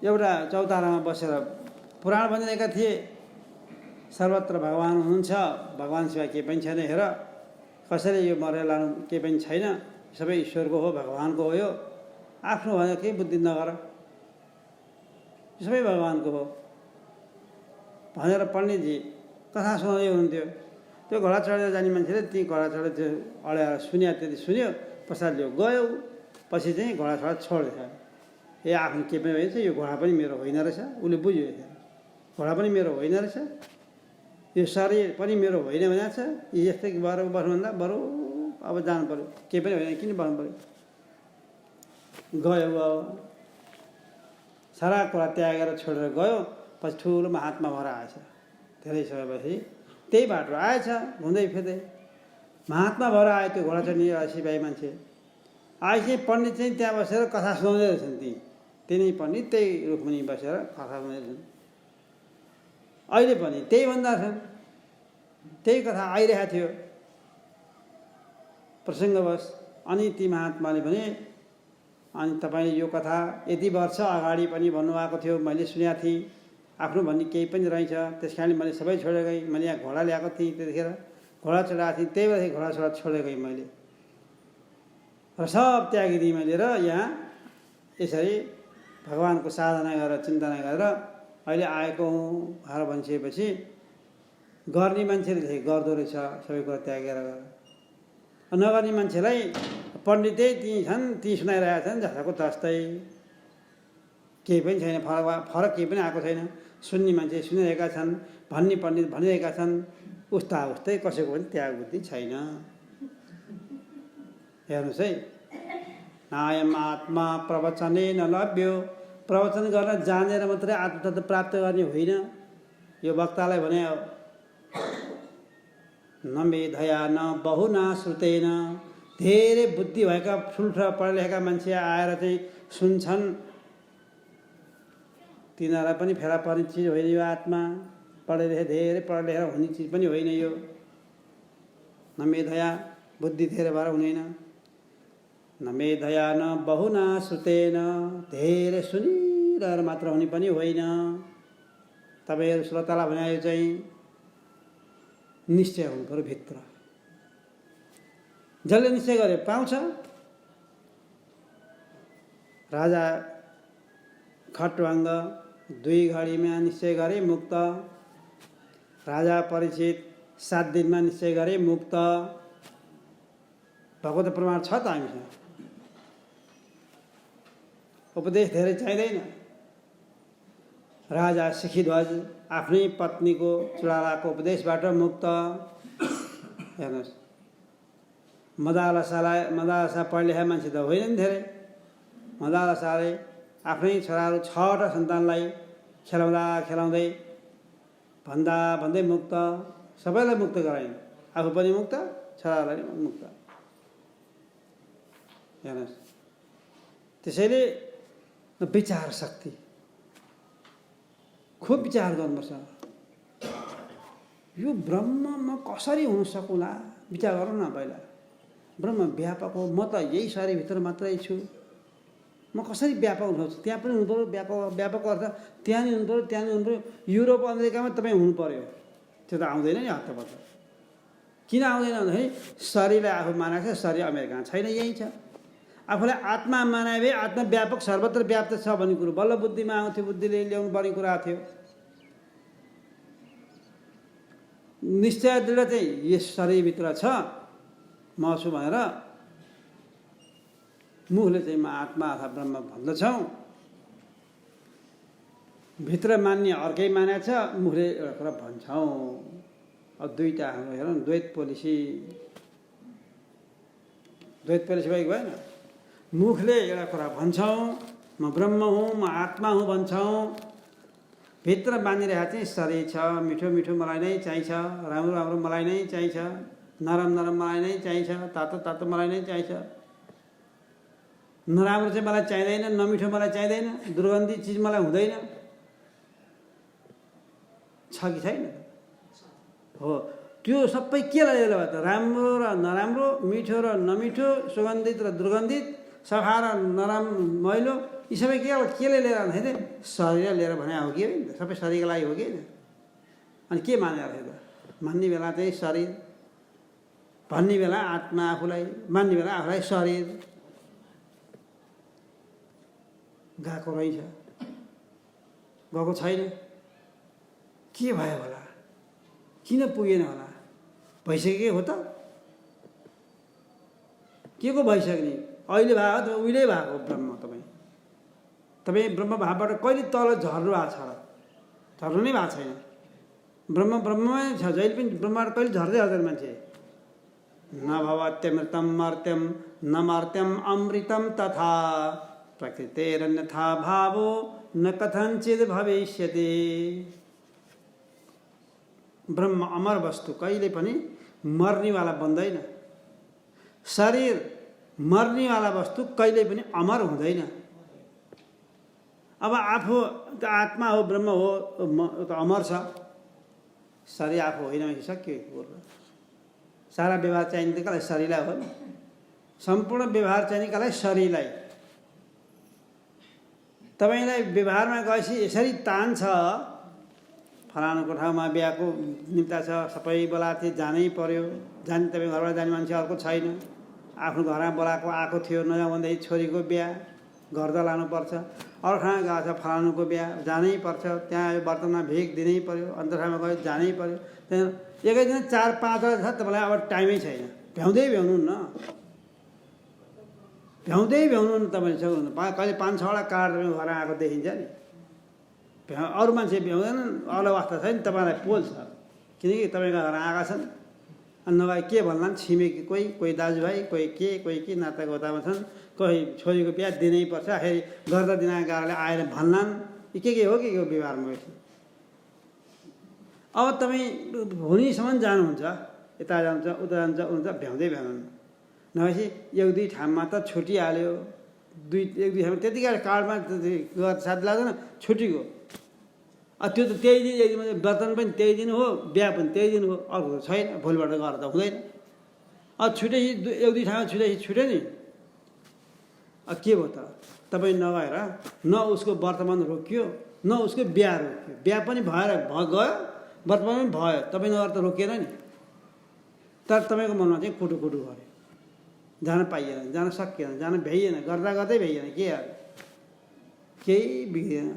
एउटा चौतारामा बसेर पुराण भनिरहेका थिए। सर्वत्र भगवान हुनुहुन्छ, भगवान सिवाय केही पनि छैन, हेर कसैले यो मरेर लानु केही पनि छैन, सबै ईश्वरको हो, भगवानको हो। यो आफ्नो भनेर केही बुद्धि नगर, सबै भगवानको हो भनेर पण्डितजी कथा सुनाउँदै हुनुहुन्थ्यो। त्यो घोडा चढेर जाने मान्छेले ती घोडा चढेर त्यो अड्याएर सुन्यो, त्यति सुन्यो, पश्चात यो गयो। पछि चाहिँ घोडा छोडा छोड्दैछ। ए आफ्नो के पनि रहेछ, यो घोडा पनि मेरो होइन रहेछ। उसले बुझ्यो, घोडा पनि मेरो होइन रहेछ, यो शरीर पनि मेरो होइन भनेको छ। यी यस्तै भएर बस्नुभन्दा बरु अब जानु पऱ्यो, केही पनि होइन, किन बस्नु पऱ्यो। गयो, अब सारा कुरा त्यागेर छोडेर गयो। पछि ठुलो महात्मा भएर आएछ। धेरै समयपछि त्यही बाटो आएछ, घुम्दै फिर्दै महात्मा भएर आयो। त्यो घोडा चढ्ने सिपाही मान्छे आएपछि पण्डित चाहिँ त्यहाँ बसेर कथा सुनाउँदै रहेछन्। तिनी पण्डित त्यही रुखमुनि बसेर कथा सुनाउँदै रहेछन्। अहिले पनि त्यही भन्दा छन्, त्यही कथा आइरहेको थियो प्रसङ्गवश। अनि ती महात्माले भने, अनि तपाईँले यो कथा यति वर्ष अगाडि पनि भन्नुभएको थियो, मैले सुनेको थिएँ। आफ्नो भन्ने केही पनि रहेछ, त्यस कारणले मैले सबै छोडेर गएँ। मैले यहाँ घोडा ल्याएको थिएँ, त्यतिखेर घोडा चढाएको थिएँ, त्यही भएर घोडा छोडा छोडेर गएँ मैले, र सब त्यागिदिएँ मैले। र यहाँ यसरी भगवानको साधना गरेर चिन्तना गरेर अहिले आएको हुँ भनेर भनिसकेपछि गर्ने मान्छेले चाहिँ गर्दो रहेछ, सबै कुरा त्यागेर। नगर्ने मान्छेलाई पण्डितै ती छन्, ती सुनाइरहेका छन् जस्ताको तस्तै, केही पनि छैन, फरक केही पनि आएको छैन। सुन्ने मान्छे सुनिरहेका छन्, भन्ने पण्डित भनिरहेका छन्, उस्ता उस्तै, कसैको पनि त्याग बुद्धि छैन। हेर्नुहोस् है, नायम आत्मा प्रवचने न लभ्यो। प्रवचन गर्न जानेर मात्रै आत्मतत्त्व प्राप्त गर्ने होइन। यो वक्तालाई भने न मेधया न बहुना श्रुतेन। धेरै बुद्धि भएका ठुल्ठुला पढा लेखेका मान्छे आएर चाहिँ सुन्छन्, तिनीहरूलाई पनि फेला पर्ने चिज होइन यो आत्मा। धेरै पढा लेखेर हुने चिज पनि होइन यो। न मेधया, बुद्धि धेरै भएर हुँदैन। न मेधया न बहुना श्रुतेन, धेरै सुनिरहेर मात्र हुने पनि होइन। तपाईँहरू श्रोतालाई भने यो चाहिँ निश्चय हुनु पर्यो भित्र। जसले निश्चय गरे पाउँछ। राजा खटवाङ्ग 2 घडीमा निश्चय गरे मुक्त। राजा परीक्षित 7 दिनमा निश्चय गरे मुक्त। भएको त प्रमाण छ त हामीसँग। उपदेश धेरै चाहिँदैन। राजा सिखीध्वज आफ्नै पत्नीको चुडालाको उपदेशबाट मुक्त। हेर्नुहोस्, मदालसा पढ लेखा मान्छे त होइन नि धेरै। मदालसाले आफ्नै छोराहरू 6वटा सन्तानलाई खेलाउँदै भन्दै मुक्त, सबैलाई मुक्त गराइन्। आफू पनि मुक्त, छोरालाई पनि मुक्त। हेर्नुहोस्, त्यसैले विचार शक्ति खुब विचार गर्नुपर्छ। यो ब्रह्ममा कसरी हुन सकुला विचार गरौँ न। पहिला ब्रह्म व्यापक हो, म त यही शरीरभित्र मात्रै छु, म कसरी व्यापक हुन सक्छु? त्यहाँ पनि हुनु पऱ्यो व्यापक अर्थ, त्यहाँ नि हुनु पऱ्यो। युरोप अमेरिकामा तपाईँ हुनु पऱ्यो, त्यो त आउँदैन नि हत्तपत्त। किन आउँदैन भन्दाखेरि शरीरलाई आफू मानेको छ, शरीर अमेरिकामा छैन, यही छ। आफूलाई आत्मा मानाए भए आत्मा व्यापक सर्वत्र व्याप्त छ भन्ने कुरो बल्ल बुद्धिमा आउँथ्यो, बुद्धिले ल्याउनु पर्ने कुरा थियो। निश्चय दृढ चाहिँ यस शरीरभित्र छ, म छु भनेर मुखले चाहिँ म आत्मा अथवा ब्रह्म भन्दछौँ। भित्र मान्ने अर्कै मानेको छ, मुखले एउटा कुरा भन्छौँ। अब दुईवटा हाम्रो हेरौँ न, द्वैत पोलिसी भएको भएन। मुखले एउटा कुरा भन्छौँ, म ब्रह्म हुँ, म आत्मा हुँ भन्छौँ। भित्र मानिरहेको चाहिँ शरीर छ, मिठो मिठो मलाई नै चाहिन्छ, राम्रो राम्रो मलाई नै चाहिन्छ, नरम नरम मलाई नै चाहिन्छ, तातो तातो मलाई नै चाहिन्छ। नराम्रो चाहिँ मलाई चाहिँदैन, नमिठो मलाई चाहिँदैन, दुर्गन्धी चिज मलाई हुँदैन। छ कि छैन? हो, त्यो सबै केलाई लिएर भयो त? राम्रो र नराम्रो, मिठो र नमिठो, सुगन्धित र दुर्गन्धित, सफा र मैलो, यी सबै केले लिएर भन्दाखेरि शरीरले लिएर भने हो कि होइन? सबै शरीरको लागि हो कि होइन? अनि के मानेर थियो त? मान्ने बेला चाहिँ शरीर, भन्ने बेला आत्मा आफूलाई, मान्ने बेला आफूलाई शरीर। गएको रहेछ, गएको छैन। के भयो होला? किन पुगेन होला? भइसक्यो हो त? के को भइसक्ने? अहिले भएको त उहिले भएको ब्रह्म। तपाईँ ब्रह्म भावबाट कहिले तल झर्नु भएको छ र? झर्नु नै भएको छैन। ब्रह्ममै छ, जहिले पनि ब्रह्मबाट कहिले झर्दै हुँदैन मान्छे। न भवत्यमृतम मर्त्यम न मर्त्यम अमृतम तथा प्रकृतेरन्यथा भावो न कथञ्चित् भविष्यति। ब्रह्म अमर वस्तु, कहिले पनि मर्नेवाला बन्दैन। शरीर मर्नेवाला वस्तु, कहिले पनि अमर हुँदैन। अब आफू त आत्मा हो, ब्रह्म हो, त अमर छ। शरीर आफू होइन भने सक्यो। सारा व्यवहार चाहिने त कसलाई? शरीरलाई हो नि। सम्पूर्ण व्यवहार चाहिने कसलाई? शरीरलाई। तपाईँलाई व्यवहारमा गएपछि यसरी तान छ, फलानुको ठाउँमा बिहाको निम्ता छ, सबै बोलाएको थिए, जानै पर्यो। तपाईँ घरबाट जाने मान्छे अर्को छैन। आफ्नो घरमा बोलाएको आएको थियो, नजाउँ भन्दै छोरीको बिहा, घर त लानुपर्छ। अरू ठाउँमा गएको छ, फलानुको बिहा, जानै पर्छ। त्यहाँ बर्तनमा भिख दिनै पर्यो, अन्त ठाउँमा गयो जानै पर्यो। त्यहाँ एकै दिन 4-5 छ, तपाईँलाई अब टाइमै छैन। भ्याउँदै भ्याउनु न, तपाईँले सक्नुहुन्न। कहिले 5-6वटा कार्ड तपाईँ घर आएको देखिन्छ नि। अरू मान्छे भ्याउँदैनन्, अरू अवस्था छैन, तपाईँलाई पोल्छ। किनकि तपाईँको घर आएका छन्। अनि नभए के भन्लान्, छिमेकी कोही दाजुभाइ, कोही के नाता गोतामा छन्, कोही छोरीको बिहा दिनै पर्छ, फेरि गर्दा दिनको कारणले आएर भन्लान्। के हो व्यवहारमा बेसी। अब तपाईँ भुनीसम्म जानुहुन्छ, यता जान्छ उता जान्छ, भ्याउँदै भ्याउनु। नभएपछि 1-2 ठाउँमा त छुटिहाल्यो। 1-2 ठाउँमा त्यतिकै कार्डमा साथ लाग्दैन, छुट्टीको। त्यो त त्यही दिन, वेतन पनि त्यही दिन हो, बिहा पनि त्यही दिन हो, अर्को त छैन। भोलिबाट गएर त हुँदैन। छुटेपछि 1-2 ठाउँमा छुट्यो नि। के भयो त? तपाईँ नगएर न उसको वर्तमान रोकियो, न उसको बिहा रोकियो। बिहा पनि गयो, वर्तमान पनि भयो, तपाईँ नगएर त रोकिएन नि। तर तपाईँको मनमा चाहिँ कुटु गर्यो। जान पाइएन, जान सकिएन, जान भ्याइएन, गर्दै भ्याइएन। के केही बिग्रिएन।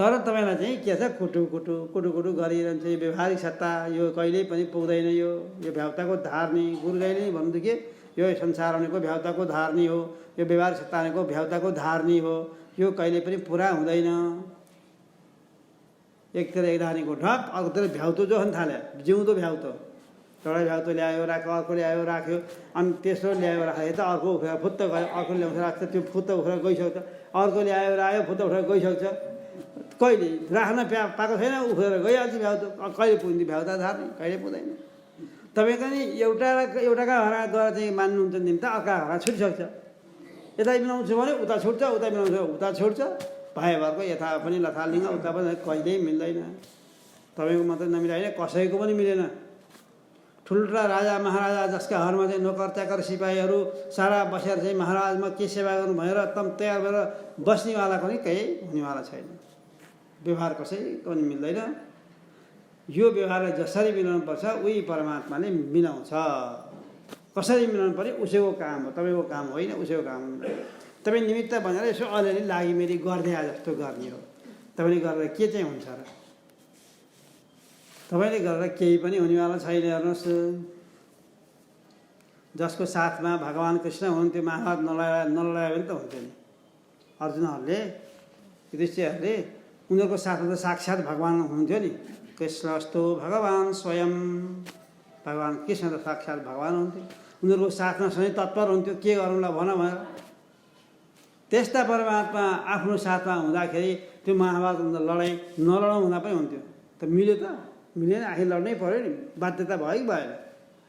तर तपाईँलाई चाहिँ के छ कुटु गरिरहन्छ। यो व्यवहारिक सत्ता यो कहिल्यै पनि पुग्दैन। यो भ्याउताको धार्नी गुरुगाईले नै भन्नु कि यो संसार भनेको भ्याउताको धार्नी हो, यो व्यवहारिक सत्ता भनेको भ्याउताको धार्नी हो, यो कहिले पनि पुरा हुँदैन। एकतिर एकधानीको ढप, अर्कोतिर भ्याउतो जो हुन थाल्यो, जिउँदो भ्याउतो। एउटा भ्याउतो ल्यायो राख्यो, अर्को ल्यायो राख्यो, अनि तेस्रो ल्यायो राख्यो त अर्को उखेर फुत्त गयो, अर्को ल्याउँछ राख्छ, त्यो फुत्त उखेर गइसक्छ, अर्को ल्यायो राख्यो फुत्त उखेर गइसक्छ। कहिले राख्न पाएको छैन, उखेर गइहाल्छ भ्याउतो। कहिले पुग्ने भ्याउता धार्ने, कहिले पुग्दैन। तपाईँको नि एउटाका हरा गएर चाहिँ मान्नुहुन्छ भने त अर्का हरा छुटिसक्छ। यता मिलाउँछु भने उता छुट्छ, उता मिलाउँछु उता छुट्छ। भाइभरको यथा पनि लथालिङ्ग, उता पनि कहिल्यै मिल्दैन। तपाईँको मात्रै नमिलाइन, कसैको पनि मिलेन। ठुल्ठुला राजा महाराजा जसका घरमा चाहिँ नोकर चाकर सिपाहीहरू सारा बसेर चाहिँ महाराजमा के सेवा गर्नु भनेर एकदम तयार भएर बस्नेवालाको नि केही हुनेवाला छैन। व्यवहार कसैको पनि मिल्दैन। यो व्यवहारलाई जसरी मिलाउनु पर्छ उही परमात्माले मिलाउँछ। कसरी मिलाउनु पर्यो उसैको काम हो, तपाईँको काम होइन, उसैको काम हो। तपाईँ निमित्त भनेर यसो अलिअलि लागिमेली गर्दै आए जस्तो गर्ने हो। तपाईँले गरेर के चाहिँ हुन्छ र? तपाईँले गरेर केही पनि हुनेवाला छैन। हेर्नुहोस्, जसको साथमा भगवान् कृष्ण हुनुहुन्थ्यो, महाभारत नलडायो भने त हुन्थ्यो नि। अर्जुनहरूले युधिष्ठिरहरूले उनीहरूको साथमा त साक्षात् भगवान् हुनुहुन्थ्यो नि। कृष्णस्तो भगवान् स्वयं, भगवान् कृष्ण त साक्षात् भगवान् हुन्थ्यो। उनीहरूको साथमा सधैँ तत्पर हुन्थ्यो, के गरौँला भन भनेर। त्यस्ता परमात्मा आफ्नो साथमा हुँदाखेरि त्यो महाभारत लडाइँ नलडाउँ हुँदा पनि हुन्थ्यो। त मिल्यो त मिलेन, आखिर लड्नै पऱ्यो नि। बाध्यता भयो कि भएन?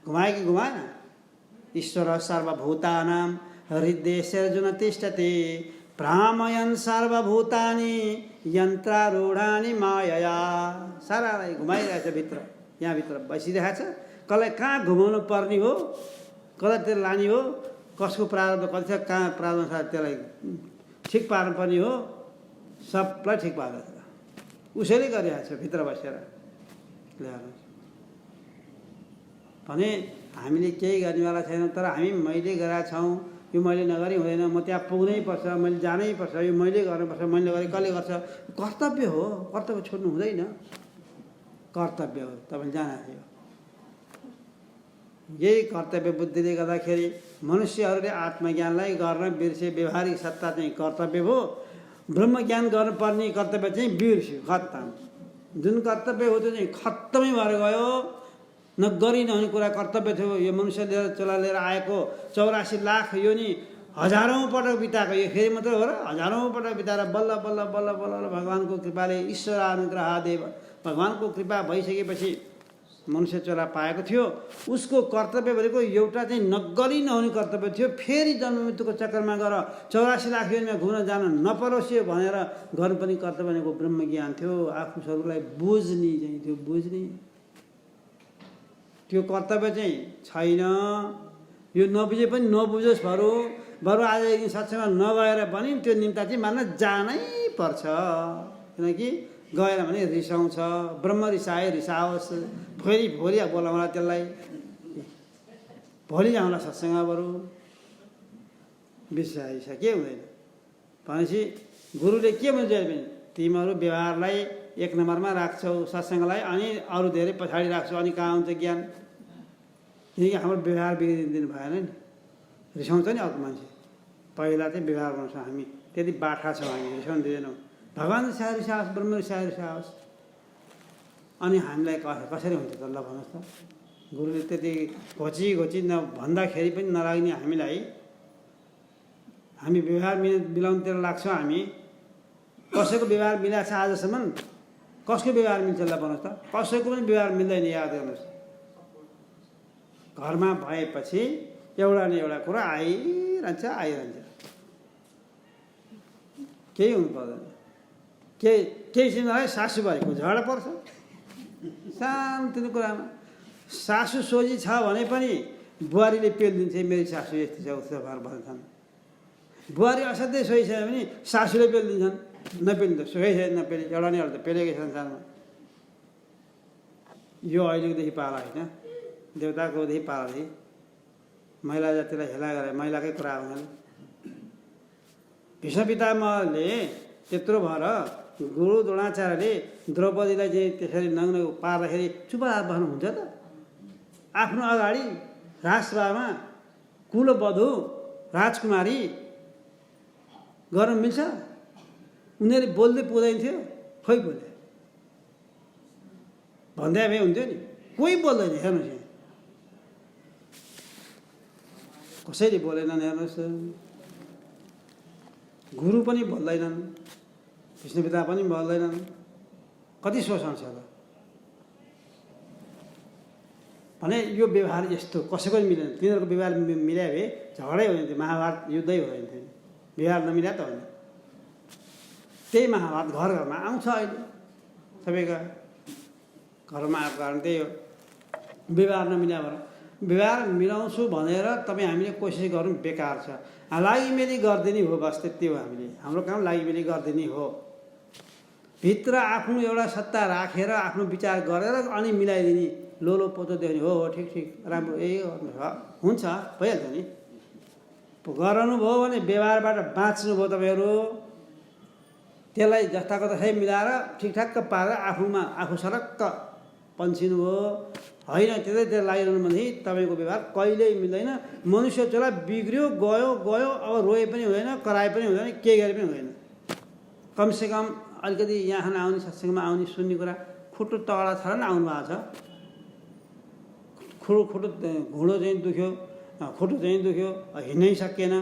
घुमायो कि घुमाएन? ईश्वर सर्वभूतानां हृदयेऽर्जुन तिष्ठति भ्रामयन् सर्वभूतानि यन्त्रारूढानि मायया। सारालाई घुमाइरहेछ भित्र, यहाँभित्र बसिरहेछ। कसलाई कहाँ घुमाउनु पर्ने हो, कतातिर लाने हो, कसको प्रारब्ध कति छ, कहाँ प्रारब्धअनुसार त्यसलाई ठिक पार्नुपर्ने हो, सबलाई ठिक पार्दछ। उसैले गरिरहेछ भित्र बसेर। भने हामीले केही गर्नेवाला छैनौँ, तर हामी मैले गरेका छौँ, यो मैले नगरी हुँदैन, म त्यहाँ पुग्नै पर्छ, मैले जानै पर्छ, यो मैले गर्नुपर्छ, मैले नगरी कसले गर्छ? कर्तव्य हो, कर्तव्य छोड्नु हुँदैन। कर्तव्य हो, तपाईँले जाना थियो। यही कर्तव्य बुद्धिले गर्दाखेरि मनुष्यहरूले आत्मज्ञानलाई गर्न बिर्से। व्यवहारिक सत्ता चाहिँ कर्तव्य हो, ब्रह्मज्ञान गर्नुपर्ने कर्तव्य चाहिँ बिर्स्यो, खत्तम। जुन कर्तव्य हो त्यो चाहिँ खत्तमै भएर गयो। नगरी नहुने कुरा कर्तव्य थियो। यो मनुष्य लिएर चोला लिएर आएको 84 लाख यो नि हजारौँ पटक बिताएको, यो फेरि मात्रै हो र? हजारौँ पटक बिताएर बल्ल बल्ल बल्ल बल्ल भगवान्को कृपाले, ईश्वर अनुग्रहदेव भगवान्को कृपा भइसकेपछि मनुष्य चोला पाएको थियो। उसको कर्तव्य भनेको एउटा चाहिँ नगरी नहुने कर्तव्य थियो। फेरि जन्म मृत्युको चक्करमा गएर 84 लाख योनिमा घुम्न जान नपरोसियो भनेर गर्नुपर्ने कर्तव्य भनेको ब्रह्मज्ञान थियो। आफ्नो स्वरूपलाई बुझ्ने चाहिँ थियो, बुझ्ने त्यो कर्तव्य चाहिँ छैन। यो नबुझे पनि नबुझोस् बरु आज सत्सङ्गमा नगएर पनि त्यो निम्ता चाहिँ मान्न जानै पर्छ। किनकि गएर भने रिसाउँछ, ब्रह्म रिसाए रिसाओस्, भोलि बोलाउँला त्यसलाई, भोलि आउँला सत्सङ्ग, बरु बिर्साइसके हुँदैन। भनेपछि गुरुले के भन्छ भने तिमीहरू व्यवहारलाई 1 नम्बरमा राख्छौ, सत्सङ्गलाई अनि अरू धेरै पछाडि राख्छौ, अनि कहाँ हुन्छ ज्ञान? किनकि हाम्रो व्यवहार बिग्रिदिनु भएन नि। रिसाउँछ नि अर्को मान्छे, पहिला चाहिँ व्यवहार गर्छौँ हामी, त्यति बाठा छौँ हामी, रिसाउनु दिँदैनौँ। भगवान् रिसाए रिसाओस्, ब्रह्म रिसाए रिसाओस्, अनि हामीलाई कसरी हुन्छ त? ल भन्नुहोस् त। गुरुले त्यति घोची भन्दाखेरि पनि नलाग्ने हामीलाई, हामी व्यवहार मिलाउनुतिर लाग्छौँ। हामी कसैको व्यवहार मिलाएको छ आजसम्म? कसको व्यवहार मिल्छ ल भन्नुहोस् त? कसैको पनि व्यवहार मिल्दैन, याद गर्नुहोस्। घरमा भएपछि एउटा न एउटा कुरा आइरहन्छ। केही हुनु पर्दैन। केही चिजलाई सासु भएको झगडा पर्छ सानोतिनो कुरामा। सासु सोझी छ भने पनि बुहारीले पेलिदिन्छ, मेरो सासु यस्तो छ उस्तो भन्छन्। बुहारी असाध्यै सोही छ भने सासूले पेलिदिन्छन्, नपेलिन्छ, सोही छैन नपेलि, एउटा नि एउटा त पेलेकै संसारमा। यो अहिलेकोदेखि पाला होइन, देउताकोदेखि पालादेखि महिला जातिलाई हेला गरे महिलाकै कुरा आउँछन्। भीष्म पितामहले त्यत्रो भएर गुरु द्रोणाचार्यले द्रौपदीलाई चाहिँ त्यसरी नग्न पार्दाखेरि चुप बस्नुहुन्छ त? आफ्नो अगाडि राजसभामा कुलवधु राजकुमारी गर्न मिल्छ? उनीहरूले बोल्दै पुग्दैन थियो, खोइ बोले भन्दा भए हुन्थ्यो नि। कोही बोल्दैन, हेर्नुहोस् यहाँ कसैले बोलेनन्। हेर्नुहोस् गुरु पनि बोल्दैनन्, विष्णु पिता पनि बोल्दैनन्, कति शोषण छ त भने। यो व्यवहार यस्तो कसैको पनि मिलेन। तिनीहरूको व्यवहार मिलायो भए झगडै हो हुन्थ्यो, महाभारत युद्धै हो हुन्थ्यो। व्यवहार नमिला त होइन। त्यही महाभारत घर घरमा आउँछ अहिले, सबैका घरमा आएको कारण त्यही हो, व्यवहार नमिला भएर। व्यवहार मिलाउँछु भनेर तपाईँ हामीले कोसिस गर्नु बेकार छ। लागिमेली गरिदिने हो, बस त्यति हो। हामीले हाम्रो काम लागिमेली गरिदिने हो। भित्र आफ्नो एउटा सत्ता राखेर आफ्नो विचार गरेर अनि मिलाइदिने, लोलो पोतो देख्ने हो ठिक ठिक राम्रो यही हुन्छ, भइहाल्छ नि। गर्नुभयो भने व्यवहारबाट बाँच्नुभयो तपाईँहरू। त्यसलाई जस्ताको तसै मिलाएर ठिकठाक पारेर आफू सरक्क पन्सिनु हो होइन। त्यतैतिर लागिरहनु भनेदेखि तपाईँको व्यवहार कहिल्यै मिल्दैन। मनुष्य चोला बिग्रियो गयो गयो, अब रोए पनि हुँदैन, कराए पनि हुँदैन, केही गरे पनि हुँदैन। कमसेकम अलिकति यहाँ आउने, सत्सङ्गमा आउने, सुन्ने कुरा खुट्टो तगडा छ र आउनु भएको छ। घुँडो चाहिँ दुख्यो, खुट्टो चाहिँ दुख्यो, हिँड्नै सकिएन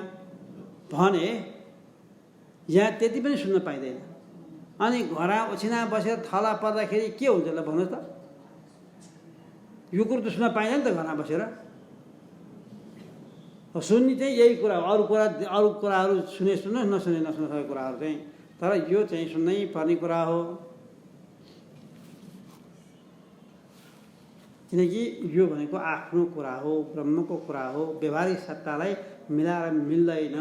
भने यहाँ त्यति पनि सुन्न पाइँदैन। अनि घोडा ओछिना बसेर थला पर्दाखेरि के हुन्छ ल भन्नुहोस् त? यो कुरो त सुन्न पाइँदैन नि त घरमा बसेर। सुन्ने चाहिँ यही कुरा हो। अरू कुराहरू सुने सुन्नुहोस्, नसुने नसुने सबै कुराहरू चाहिँ, तर यो चाहिँ सुन्नै पर्ने कुरा हो। किनकि यो भनेको आफ्नो कुरा हो, ब्रह्मको कुरा हो। व्यवहारिक सत्तालाई मिलाएर मिल्दैन।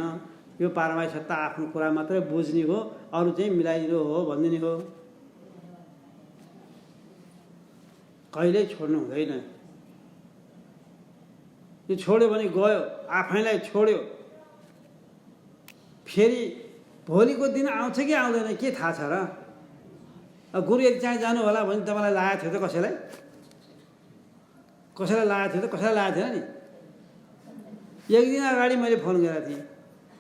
यो पारमार्थिक सत्ता आफ्नो कुरा मात्रै बुझ्ने हो, अरू चाहिँ मिलाइदिनु हो भनिदिने हो। कहिल्यै छोड्नु हुँदैन। यो छोड्यो भने गयो, आफैलाई छोड्यो, फेरि भोलिको दिन आउँछ कि आउँदैन के थाहा छ र? गुरु यदि चाहिँ जानु होला भने तपाईँलाई लागेको थियो त? कसैलाई लागेको थियो त? कसैलाई लागेको थिएन नि। एक दिन अगाडि मैले फोन गरेको थिएँ,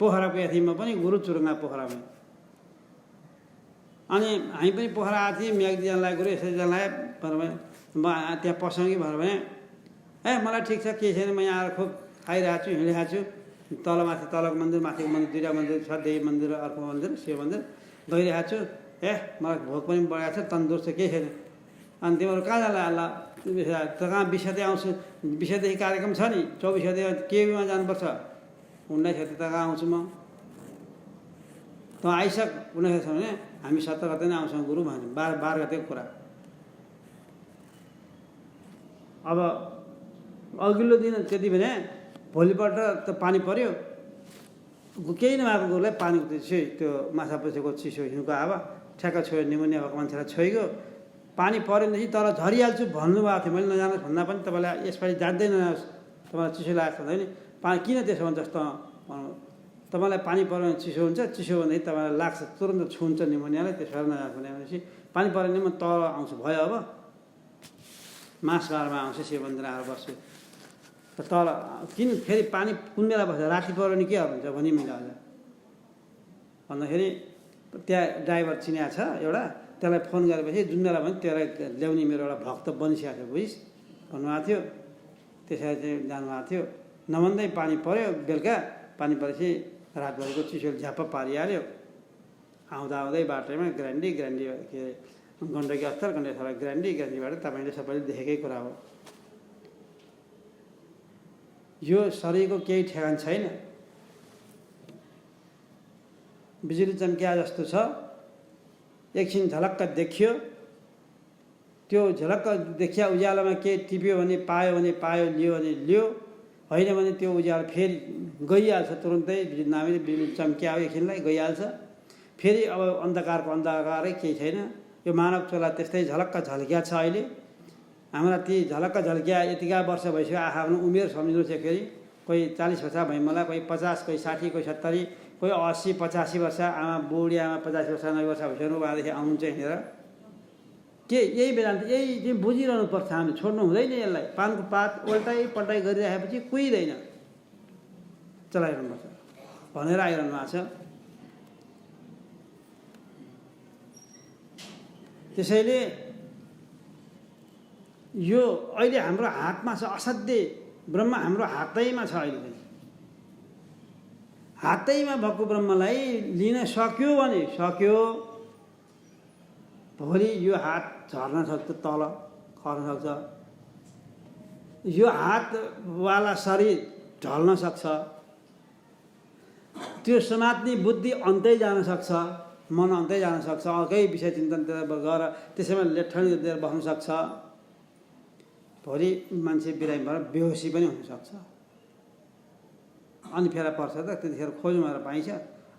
पोखरा गएको थिएँ म पनि, गुरु चुरुङ्गा पोखरामा। अनि हामी पनि पोखरा आएको थियौँ, एक दुईजनालाई गुरु यसरी जनाए भनेर म त्यहाँ पसौँ कि भनेर भने, मलाई ठिक छ, केही छैन, म यहाँ आएर खुब खाइरहेको छु, हिँडिरहेको छु। तलको मन्दिर, माथिको मन्दिर, दुईवटा मन्दिर छ, देवी मन्दिर अर्को मन्दिर, शिव मन्दिर गइरहेको छु। मलाई भोक पनि बढाएको छ, तन्दुरुस्त छ, केही छैन। अनि तिमीहरू कहाँ जाला? त कहाँ विषयदेखि आउँछु, विषयदेखि कार्यक्रम छ नि, 24 गते केमा जानुपर्छ, 19 गते त कहाँ आउँछु म। त आइसक 19 छ भने हामी 17 गते नै आउँछौँ गुरु भने, 12 गतेको कुरा। अब अघिल्लो दिन त्यति भने भोलिपल्ट त पानी पर्यो, केही नभएको गुरुलाई पानीको त्यो माछा पसेको चिसो हिउँको हावा ठ्याक्क छोयो, निमोनिया भएको मान्छेलाई छोइगयो। पानी परेदेखि तर झरिहाल्छु भन्नुभएको थियो। मैले नजानुहोस् भन्दा पनि तपाईँलाई यसपालि जाँदै नजानुहोस्, तपाईँलाई चिसो लागेको छ नि। पानी किन त्यसो भन्छ जस्तो तपाईँलाई पानी पऱ्यो भने चिसो हुन्छ, चिसो भनेदेखि तपाईँलाई लाग्छ, तुरन्त छुन्छ निमोनियालाई, त्यसो भएर नजानुहोस् भनेपछि पानी पऱ्यो भने म तल आउँछु भयो। अब मासबारमा आउँछु, शिव मन्दिर आएर बस्छु। तल किन फेरि पानी कुन बेला बस्छ, राति पऱ्यो भने के हुन्छ भनी मैले हजुर भन्दाखेरि त्यहाँ ड्राइभर चिनिया छ एउटा, त्यसलाई फोन गरेपछि जुन बेला भने त्यसलाई ल्याउने मेरो एउटा भक्त बनिसकेको थियो बुझिस् भन्नुभएको थियो। त्यसरी चाहिँ जानुभएको थियो। नभन्दै पानी पऱ्यो, बेलुका पानी परेपछि रातभरिको चिसोले झ्याप्प पारिहाल्यो। आउँदै बाटोमा ग्रान्डी के अरे गण्डकी अस्थल, ग्रान्डीबाट तपाईँले सबैले देखेकै कुरा हो। यो शरीरको केही ठेगान छैन। बिजुली चम्किया जस्तो छ, एकछिन झलक्क देखियो, त्यो झलक्क देखिया उज्यालोमा केही टिप्यो भने पायो, लियो भने लियो, होइन भने त्यो उज्यालो फेरि गइहाल्छ तुरुन्तै। बिजुली चम्किया एकछिनलाई गइहाल्छ, फेरि अब अन्धकारै केही छैन। यो मानव चोला त्यस्तै झलक्क झल्किया छ अहिले। हाम्रा ती झलक्क झल्किया यतिका वर्ष भइसक्यो, आफ्नो उमेर सम्झिनुहोस्। फेरि कोही 40 वर्ष भयो मलाई, कोही 50, कोही 60, कोही 70, कोही 80-85 वर्ष आमा, बुढी आमा 85 वर्ष 90 वर्ष भइसक्नु उहाँदेखि आउनुहुन्छ हिँडेर। के यही वेदान्त, यही चाहिँ बुझिरहनु पर्छ। हामीले छोड्नु हुँदैन यसलाई। पानको पात उल्टाइ पल्टाइ गरिराखेपछि कुहिँदैन, चलाइरहनुपर्छ भनेर आइरहनु भएको छ। त्यसैले यो अहिले हाम्रो हातमा छ, असाध्यै ब्रह्म हाम्रो हातैमा छ। अहिले चाहिँ हातैमा भएको ब्रह्मलाई लिन सक्यो भने सक्यो, भोलि यो हात झर्न सक्छ, तल खर्न सक्छ, यो हातवाला शरीर ढल्न सक्छ, त्यो समात्ने बुद्धि अन्तै जान सक्छ, मन अन्तै जान सक्छ, अर्कै विषय चिन्तनतिर गएर त्यसैमा लेठनी दिएर बस्न सक्छ। भोलि मान्छे बिरामी भएर बेहोसी पनि हुनसक्छ। अनि फेला पर्छ त, त्यतिखेर खोजौँ भनेर पाइन्छ।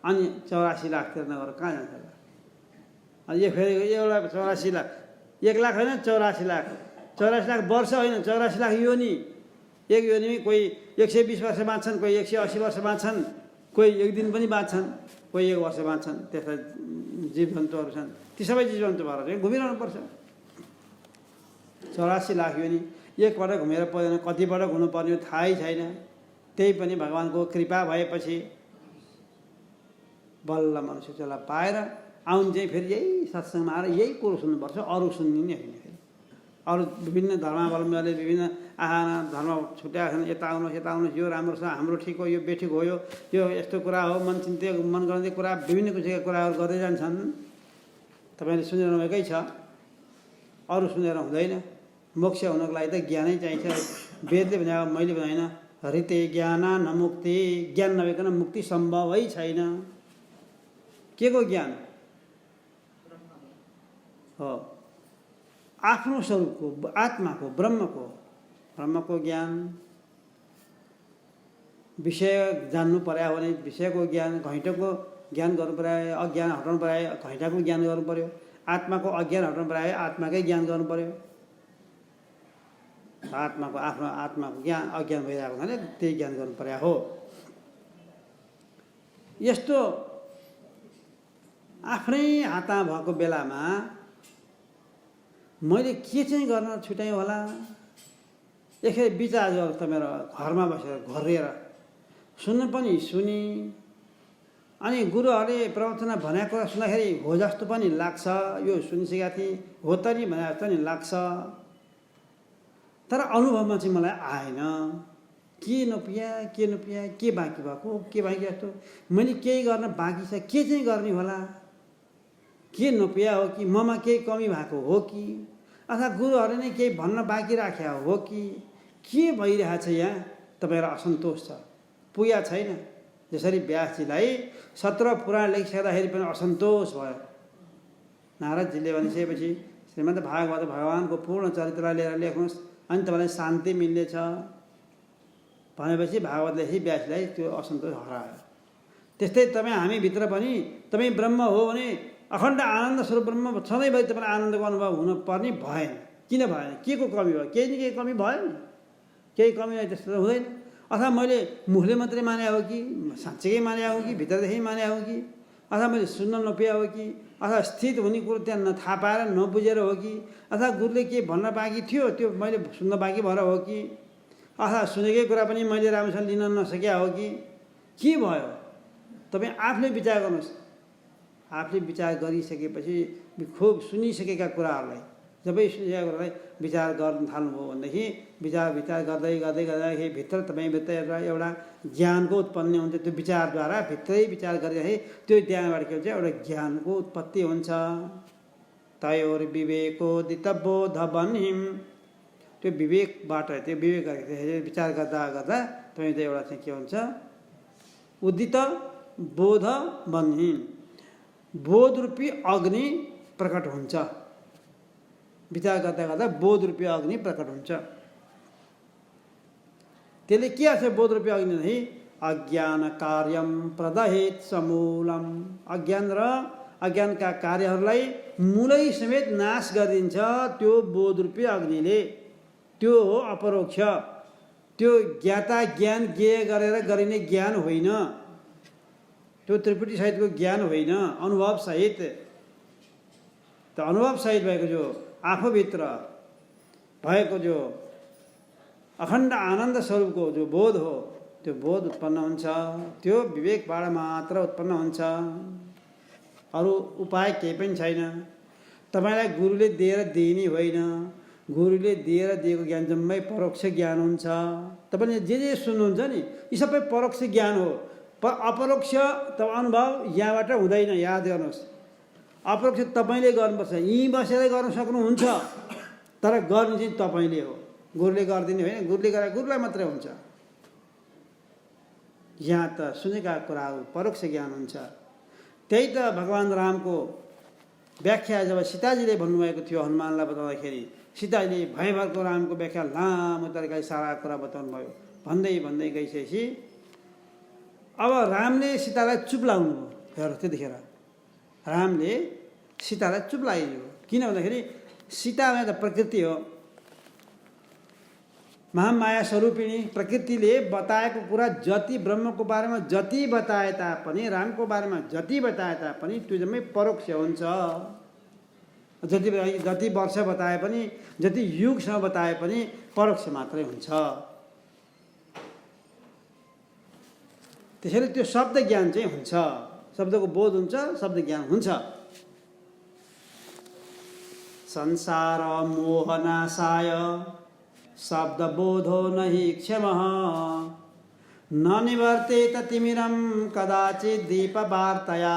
अनि 84 लाख तिर्न गएर कहाँ जान्छ त? अनि यो फेरि एउटा 84 लाख, 1 लाख होइन 84 लाख, 84 लाख वर्ष होइन, 84 लाख योनि। एक योनिमै कोही 120 वर्ष बाँच्छन्, कोही 180 वर्ष बाँच्छन्, कोही 1 दिन पनि बाँच्छन्, कोही 1 वर्ष बाँच्छन्। त्यस्ता जीवजन्तुहरू छन्, ती सबै जीवजन्तु भएर चाहिँ घुमिरहनु पर्छ। 84 लाख योनि एकपल्ट घुमेर पर्दैन, कतिपल्ट घुम्नुपर्ने थाहै छैन। त्यही पनि भगवानको कृपा भएपछि बल्ल मनुष्य चला पाएर आउनु चाहिँ फेरि यही सत्सङ्गमा आएर यही कुरो सुन्नुपर्छ, अरू सुन्ने नै होइन। फेरि अरू विभिन्न धर्मावलम्बीहरूले विभिन्न आहाना धर्म छुट्याएको छन्, यता आउनुहोस्, यो राम्रो छ, हाम्रो ठिक हो, यो बेठिक हो, यो यस्तो कुरा हो, मन चिन्ते मन गर्ने कुरा, विभिन्न किसिमका कुराहरू गर्दै जान्छन्। तपाईँले सुनिरहनुभएकै छ, अरू सुनेर हुँदैन। मोक्ष हुनको लागि त ज्ञानै चाहिन्छ। वेदले भने, मैले भनेन, हरिते ज्ञान न मुक्ति, ज्ञान नभइकन मुक्ति सम्भवै छैन। के को ज्ञान हो? आफ्नो स्वरूपको, आत्माको, ब्रह्मको ज्ञान। विषय जान्नु पर्यो भने विषयको ज्ञान, घैँटोको ज्ञान गर्नु पर्यो, अज्ञान हटाउनु पर्यो घैँटाको ज्ञान गर्नु पर्यो, आत्माको अज्ञान हटाउनु पर्यो आत्माकै ज्ञान गर्नु पर्यो। आत्माको आफ्नो आत्माको ज्ञान अज्ञान भइरहेको भने त्यही ज्ञान गर्नु पर्या हो। यस्तो आफ्नै हातमा भएको बेलामा मैले के चाहिँ गर्न छुट्याएँ होला? एकखेर विचार गर्नु त, मेरो घरमा बसेर घोरेर सुन्नु पनि सुनि, अनि गुरुहरूले प्रवचन भनेको कुरा सुन्दाखेरि हो जस्तो पनि लाग्छ, यो सुनिसकेका थिएँ, हो त नि भने जस्तो नि लाग्छ। तर अनुभवमा चाहिँ मलाई आएन। के नपिया, के बाँकी भएको, के बाँकी जस्तो मैले केही गर्न बाँकी छ, के चाहिँ गर्ने होला? के नपिया हो कि ममा केही कमी भएको हो कि, अथवा गुरुहरूले नै केही भन्न बाँकी राख्या हो कि, के भइरहेछ यहाँ? तपाईँलाई असन्तोष छ, पुग्या छैन। जसरी व्यासजीलाई 17 पुराण लेखिसक्दाखेरि पनि असन्तोष भयो। नारदजीले भनिसकेपछि श्रीमद् भागवत भगवानको पूर्ण चरित्रलाई लिएर लेख्नुहोस्, अनि तपाईँलाई शान्ति मिल्नेछ भनेपछि भागवतले व्यासलाई त्यो असन्तोष हरायो। त्यस्तै तपाईँ हामीभित्र पनि तपाईँ ब्रह्म हो भने अखण्ड आनन्द स्वरूप ब्रह्म सधैँभरि तपाईँलाई आनन्दको अनुभव हुनुपर्ने भएन। किन भएन? के को कमी भयो? केही न केही कमी भयो नि, केही कमी भयो त्यस्तो त हुँदैन। अथवा मैले मुखले मात्रै माने हो कि, साँच्चै माने हो कि, भित्रदेखि माने हो कि, अथवा मैले सुन्न नपाए हो कि, अथवा स्थित हुने कुरो त्यहाँ थाहा पाएर नबुझेर हो कि, अथवा गुरुले के भन्न बाँकी थियो त्यो मैले सुन्न बाँकी भएर हो कि, अथवा सुनेकै कुरा पनि मैले राम्रोसँग लिन नसकेका हो कि, के भयो? तपाईँ आफूले विचार गर्नुहोस्। आफूले विचार गरिसकेपछि खुब सुनिसकेका कुराहरूलाई, जबै सुनिसकेका कुरालाई विचार गर्न थाल्नुभयो भनेदेखि विचार गर्दै गर्दाखेरि भित्र तपाईँभित्र एउटा ज्ञानको उत्पन्न हुन्छ। त्यो विचारद्वारा भित्रै विचार गरिरहे त्यो ज्ञानबाट के हुन्छ? एउटा ज्ञानको उत्पत्ति हुन्छ। तयोर विवेकोदित बोध बन्हिम, त्यो विवेकबाट त्यो विवेक विचार गर्दा तपाईँ त एउटा चाहिँ के हुन्छ? उदित बोध बन्हिम, बोध रूपी अग्नि प्रकट हुन्छ। विचार गर्दा बोध रूपी अग्नि प्रकट हुन्छ। त्यसले के गर्छ? बोध रूपी अग्नि नै अज्ञान कार्यम प्रदहेत समूलम, अज्ञान र अज्ञानका कार्यहरूलाई मूलै समेत नाश गरिदिन्छ त्यो बोध रूपी अग्निले। त्यो हो अपरोक्ष, त्यो ज्ञाता ज्ञान ज्ञेय गरेर गरिने ज्ञान होइन। त्यो त्रिपुटी सहितको ज्ञान होइन, अनुभव सहित। त अनुभव सहित भएको जो आफूभित्र भएको जो अखण्ड आनन्द स्वरूपको जो बोध हो, त्यो बोध उत्पन्न हुन्छ। त्यो विवेकबाट मात्र उत्पन्न हुन्छ, अरू उपाय केही पनि छैन। तपाईँलाई गुरुले दिएर दिइने होइन, गुरुले दिएर दिएको ज्ञान जम्मै परोक्ष ज्ञान हुन्छ। तपाईँले जे सुन्नुहुन्छ नि यी सबै परोक्ष ज्ञान हो। अपरोक्ष त अनुभव यहाँबाट हुँदैन, याद गर्नुहोस्। अपरोक्ष तपाईँले गर्नुपर्छ। यहीँ बसेर गर्न सक्नुहुन्छ, तर गर्ने चाहिँ तपाईँले हो, गुरुले गरिदिने होइन। गुरुले गरे गुरुलाई मात्रै हुन्छ। यहाँ त सुनेका कुराहरू परोक्ष ज्ञान हुन्छ। त्यही त भगवान् रामको व्याख्या जब सीताजीले भन्नुभएको थियो हनुमानलाई बताउँदाखेरि, सीताजीले भयभरको रामको व्याख्या लामो तरिकाले सारा कुरा बताउनु भयो। भन्दै भन्दै गइसकेपछि अब रामले सीतालाई चुप लाउनु भयो। हेर, त्यतिखेर रामले सीतालाई चुप लगाइदियो। किन भन्दाखेरि सीतामा त प्रकृति हो, महामाया स्वरूपिणी। प्रकृतिले बताएको कुरा जति ब्रह्मको बारेमा जति बताए तापनि, रामको बारेमा जति बताए तापनि त्यो जम्मै परोक्ष हुन्छ। जति वर्ष बताए पनि, जति युगसम्म बताए पनि परोक्ष मात्रै हुन्छ। त्यसैले त्यो शब्द ज्ञान चाहिँ हुन्छ, शब्दको बोध हुन्छ, शब्द ज्ञान हुन्छ। संसार मोहनाशाय शब्द बोधो नहि क्षमः, न निवर्तेत तिमिरं कदाचित दीपवार्तया।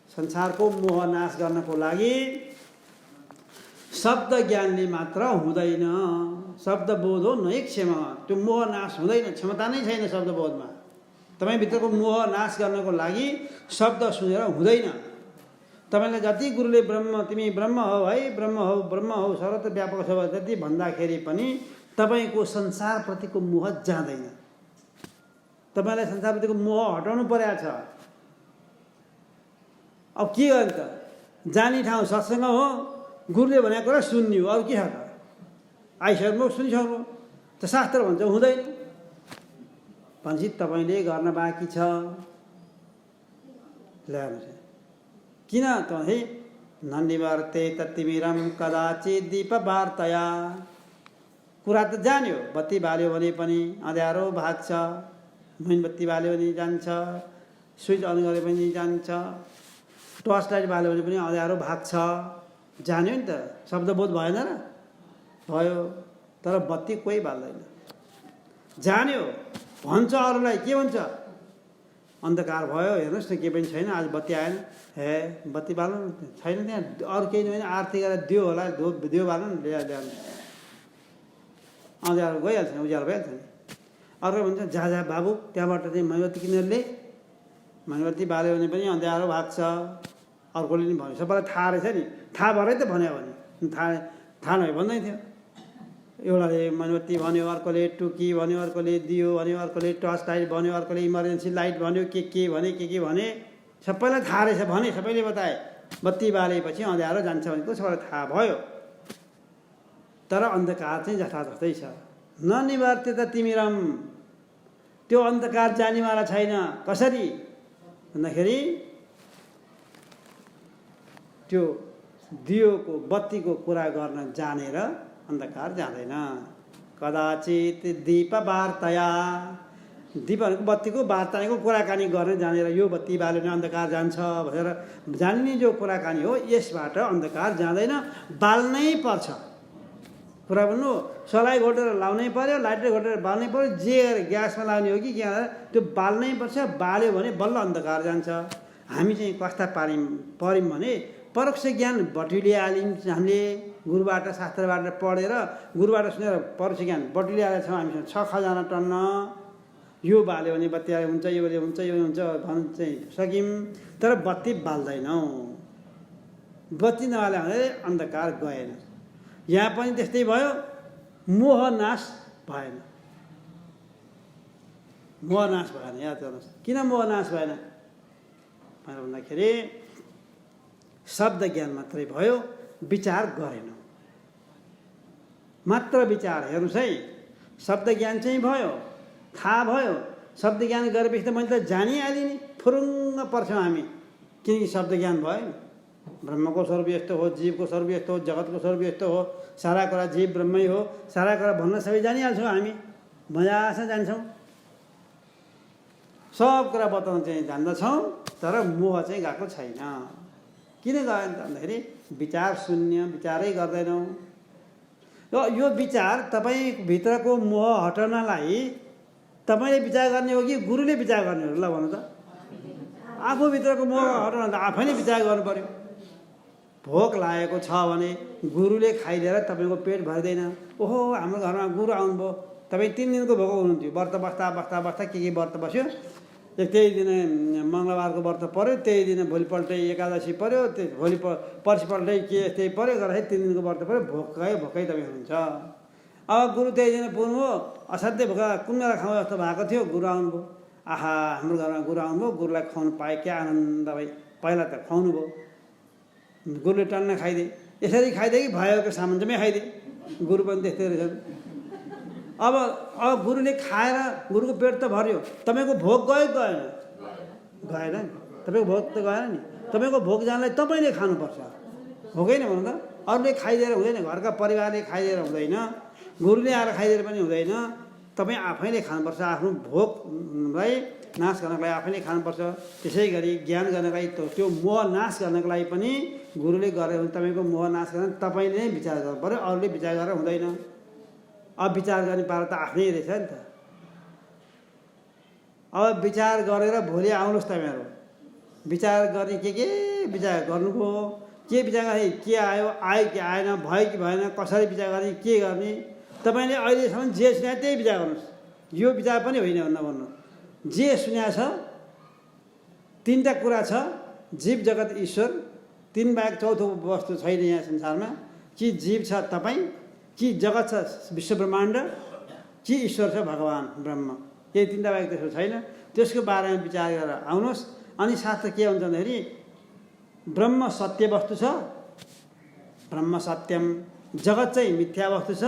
संसारको मोह नाश गर्नको लागि शब्द ज्ञानले मात्र हुँदैन। शब्द बोध हो नै क्षमा। त्यो मोह नाश हुँदैन, क्षमता नै छैन शब्द बोधमा। तपाईँभित्रको मोह नाश गर्नको लागि शब्द सुनेर हुँदैन। तपाईँलाई जति गुरुले तिमी ब्रह्म हो है, ब्रह्म हो सर्वत्र व्यापक छ जति भन्दाखेरि पनि तपाईँको संसारप्रतिको मोह जाँदैन। तपाईँलाई संसारप्रतिको मोह हटाउनु परेको छ। अब के गर्ने त? जाने ठाउँ सत्सङ्ग हो, गुरुले भनेको कुरा सुन्ने हो, अरू के छ त? आइसक्नु सुनिसक्नु त शास्त्र भन्छ हुँदैन भनेपछि तपाईँले गर्न बाँकी छ। ल्याउनुहोस् किन त है ननिवर्ते तिमिरम कदाचित दीपवार्तया। कुरा त जान्यो, बत्ती बाल्यो भने पनि अँध्यारो भाग्छ, मोमबत्ती बाल्यो भने जान्छ, स्विच अन गरे पनि जान्छ, टर्च लाइट बाल्यो भने पनि अँध्यारो भाग्छ। जान्यो नि त, शब्दबोध भएन र? भयो, तर बत्ती कोही बाल्दैन। जान्यो, भन्छ अरूलाई, के भन्छ? अन्धकार भयो, हेर्नुहोस् न के पनि छैन, आज बत्ती आएन, हे बत्ती बाल्नु छैन, त्यहाँ अरू केही होइन, आरती गरेर दियो होला, दियो बाल्नु न, ल्याउनु, अँध्यारो गइहाल्छ, उज्यालो भइहाल्छ नि। अर्को भन्छ जा बाबु त्यहाँबाट चाहिँ मोमबत्ती किनेर ल्याए, मोमबत्ती बाल्यो भने पनि अँध्यारो भाग्छ। अर्कोले नि भन्यो, सबैलाई थाहा रहेछ नि, थाहा भएरै त भन्यो भने, थाहा नभए भन्दै थियो। एउटाले मोमबत्ती भन्यो, अर्कोले टुकी भन्यो, अर्कोले दियो भन्यो, अर्कोले टर्च लाइट भन्यो, अर्कोले इमर्जेन्सी लाइट भन्यो, के भने सबैलाई थाहा रहेछ भने सबैले बताए। बत्ती बालेपछि अँध्यारो जान्छ भनेको सबैलाई थाहा भयो। तर अन्धकार चाहिँ जथातथै छ। ननिवर्ते त तिमिरम, त्यो अन्धकार जानेवाला छैन। कसरी भन्दाखेरि त्यो दियोको बत्तीको कुरा गर्न जानेर अन्धकार जाँदैन। कदाचित दीपवार्तया, दीप भनेको बत्तीको वार्ताको कुराकानी गर्न जानेर यो बत्ती बाल्यो भने अन्धकार जान्छ भनेर जान्ने जो कुराकानी हो, यसबाट अन्धकार जाँदैन। बाल्नै पर्छ। कुरा भन्नु, सलाई घोटेर लाउनै पर्यो, लाइटर घोटेर बाल्नै पर्यो, जे ग्यासमा लाउने हो कि के त्यो बाल्नै पर्छ। बाल्यो भने बल्ल अन्धकार जान्छ। हामी चाहिँ कस्ता पऱ्यौँ भने परोक्ष ज्ञान बटुलिहाल्यौँ हामीले। गुरुबाट शास्त्रबाट पढेर, गुरुबाट सुनेर परोक्ष ज्ञान बटुलिहालेका छौँ। हामीसँग 6 खजाना टन्न। यो बाल्यो भने बत्ती हुन्छ, यो हुन्छ, यो हुन्छ भन्न चाहिँ सक्यौँ, तर बत्ती बाल्दैनौँ। बत्ती नबाले भने अन्धकार गएन। यहाँ पनि त्यस्तै भयो, मोह नाश भएन। मोह नाश भएन, याद गर्नुहोस्। किन मोह नाश भएन भनेर भन्दाखेरि शब्द ज्ञान मात्रै भयो, विचार गरेनौँ। मात्र विचार, हेर्नुहोस् है, शब्द ज्ञान चाहिँ भयो, थाहा भयो, शब्द ज्ञान गरेपछि त मैले त जानिहालेँ नि, फुरुङ्ग पर्छौँ हामी, किनकि शब्द ज्ञान भयो नि। ब्रह्मको स्वरूप यस्तो हो, जीवको स्वरूप यस्तो हो, जगतको स्वरूप यस्तो हो, सारा कुरा जीव ब्रह्मै हो, सारा कुरा भन्न सबै जानिहाल्छौँ हामी, मजासँग जान्छौँ। सब कुरा बताउन चाहिँ जान्दछौँ, तर मोह चाहिँ गएको छैन। किन गयो त भन्दाखेरि विचार शून्य, विचारै गर्दैनौँ। र यो विचार तपाईँभित्रको मोह हटाउनलाई तपाईँले विचार गर्ने हो कि गुरुले विचार गर्ने हो? ल भन्नु त। आफूभित्रको मोह हटाउन त आफैले विचार गर्नु पर्यो। भोक लागेको छ भने गुरुले खाइदिएर तपाईँको पेट भर्दैन। ओहो हाम्रो घरमा गुरु आउनुभयो, तपाईँ 3 दिनको भोको हुनुहुन्थ्यो, व्रत बस्दा बस्दा बस्दा के व्रत बस्यो, त्यही दिन मङ्गलबारको व्रत पऱ्यो, त्यही दिन भोलिपल्टै एकादशी पऱ्यो, त्यो पर्सिपल्टै के त्यही पऱ्यो, गर्दाखेरि 3 दिनको व्रत पऱ्यो, भोकै तपाईँ हुनुहुन्छ। अब गुरु त्यही दिन पुग्नुभयो, असाध्यै भोका कुन बेला खाउँ जस्तो भएको थियो, गुरु आउनुभयो। आहा हाम्रो घरमा गुरु आउनुभयो, गुरुलाई खुवाउनु पाए क्या आनन्द भाइ। पहिला त खुवाउनु भयो, गुरुले टन्न खाइदिए, यसरी खाइदिए कि भयोको सामान्यमै खाइदिए, गुरु पनि त्यस्तै रहेछन्। अब गुरुले खाएर गुरुको पेट त भर्यो, तपाईँको भोक गयो गएन? गएन नि, तपाईँको भोक त गएन नि। तपाईँको भोक जानलाई तपाईँले खानुपर्छ, हो कि होइन भन्नु त? अरूले खाइदिएर हुँदैन, घरका परिवारले खाइदिएर हुँदैन, गुरुले आएर खाइदिएर पनि हुँदैन। तपाईँ आफैले खानुपर्छ, आफ्नो भोकलाई नाश गर्नको लागि आफैले खानुपर्छ। त्यसै गरी ज्ञान गर्नको लागि त्यो मोह नाश गर्नको लागि पनि गुरुले गरे भने तपाईँको मोह नाश गर्न तपाईँले नै विचार गर्नु पऱ्यो, अरूले विचार गरेर हुँदैन। अब विचार गर्ने पारो त आफ्नै रहेछ नि त। अब विचार गरेर भोलि आउनुहोस् तपाईँहरू, विचार गर्ने के विचार गर्नुभयो, के विचार गर्ने, के आयो कि आएन, भयो कि भएन, कसरी विचार गर्ने, के गर्ने, तपाईँले अहिलेसम्म जे सुने त्यही विचार गर्नुहोस्। यो विचार पनि होइन नभन्नु, जे सुन्या छ 3टा कुरा छ, जीव जगत ईश्वर, 3 बाहेक चौथो वस्तु छैन यहाँ संसारमा। कि जीव छ तपाईँ, कि जगत छ विश्व ब्रह्माण्ड, कि ईश्वर छ भगवान् ब्रह्म, यही 3टा बाहेक त्यसो छैन। त्यसको बारेमा विचार गरेर आउनुहोस्। अनि शास्त्र के हुन्छ भन्दाखेरि ब्रह्म सत्य वस्तु छ, ब्रह्म सत्यम, जगत चाहिँ मिथ्या वस्तु छ,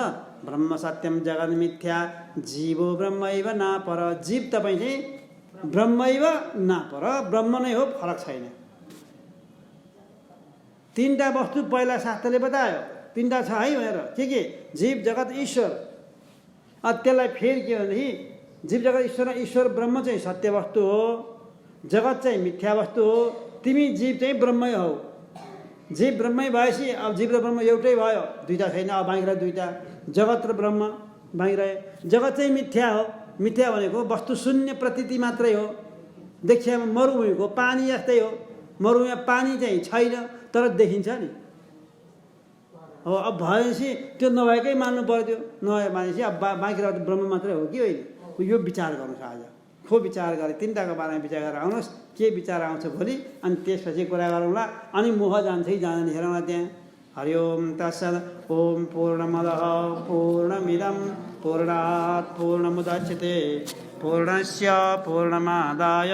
ब्रह्म सत्यम जगत मिथ्या, जीवो ब्रह्मैव नापर, जीव तपाईँ चाहिँ ब्रह्मैव नापर, ब्रह्म नै हो, फरक छैन। 3टा वस्तु पहिला शास्त्रले बतायो, 3टा छ है भनेर, के जीव जगत ईश्वर। त्यसलाई फेरि के भनेदेखि जीव जगत ईश्वर, ईश्वर ब्रह्म चाहिँ सत्य वस्तु हो, जगत चाहिँ मिथ्या वस्तु हो, तिमी जीव चाहिँ ब्रह्मै हौ। जीव ब्रह्मै भएपछि अब जीव र ब्रह्म एउटै भयो, 2टा छैन, अब बाँकी रह्यो 2टा, जगत र ब्रह्म बाँकी रह्यो। जगत चाहिँ मिथ्या हो, मिथ्या भनेको वस्तु शून्य प्रतीति मात्रै हो, देखिएमा मरुभूमिको पानी जस्तै हो, मरुभूमिमा पानी चाहिँ छैन तर देखिन्छ नि। हो अब भएपछि त्यो नभएकै मान्नु पर्यो, नभए मानेपछि अब बाँकी रहेको ब्रह्म मात्रै हो कि होइन? यो विचार गर्नुहोस्। आज खो विचार गरे, 3टाको बारेमा विचार गरेर आउनुहोस्, के विचार आउँछ भोलि, अनि त्यसपछि कुरा गरौँला। अनि मोह जान्छ कि जाँदैन हेरौँला त्यहाँ। हरि ओम तत्सत्। ओम पूर्णमदः पूर्णमिदं पूर्णात् पूर्णमुदच्यते पूर्णस्य पूर्णमादाय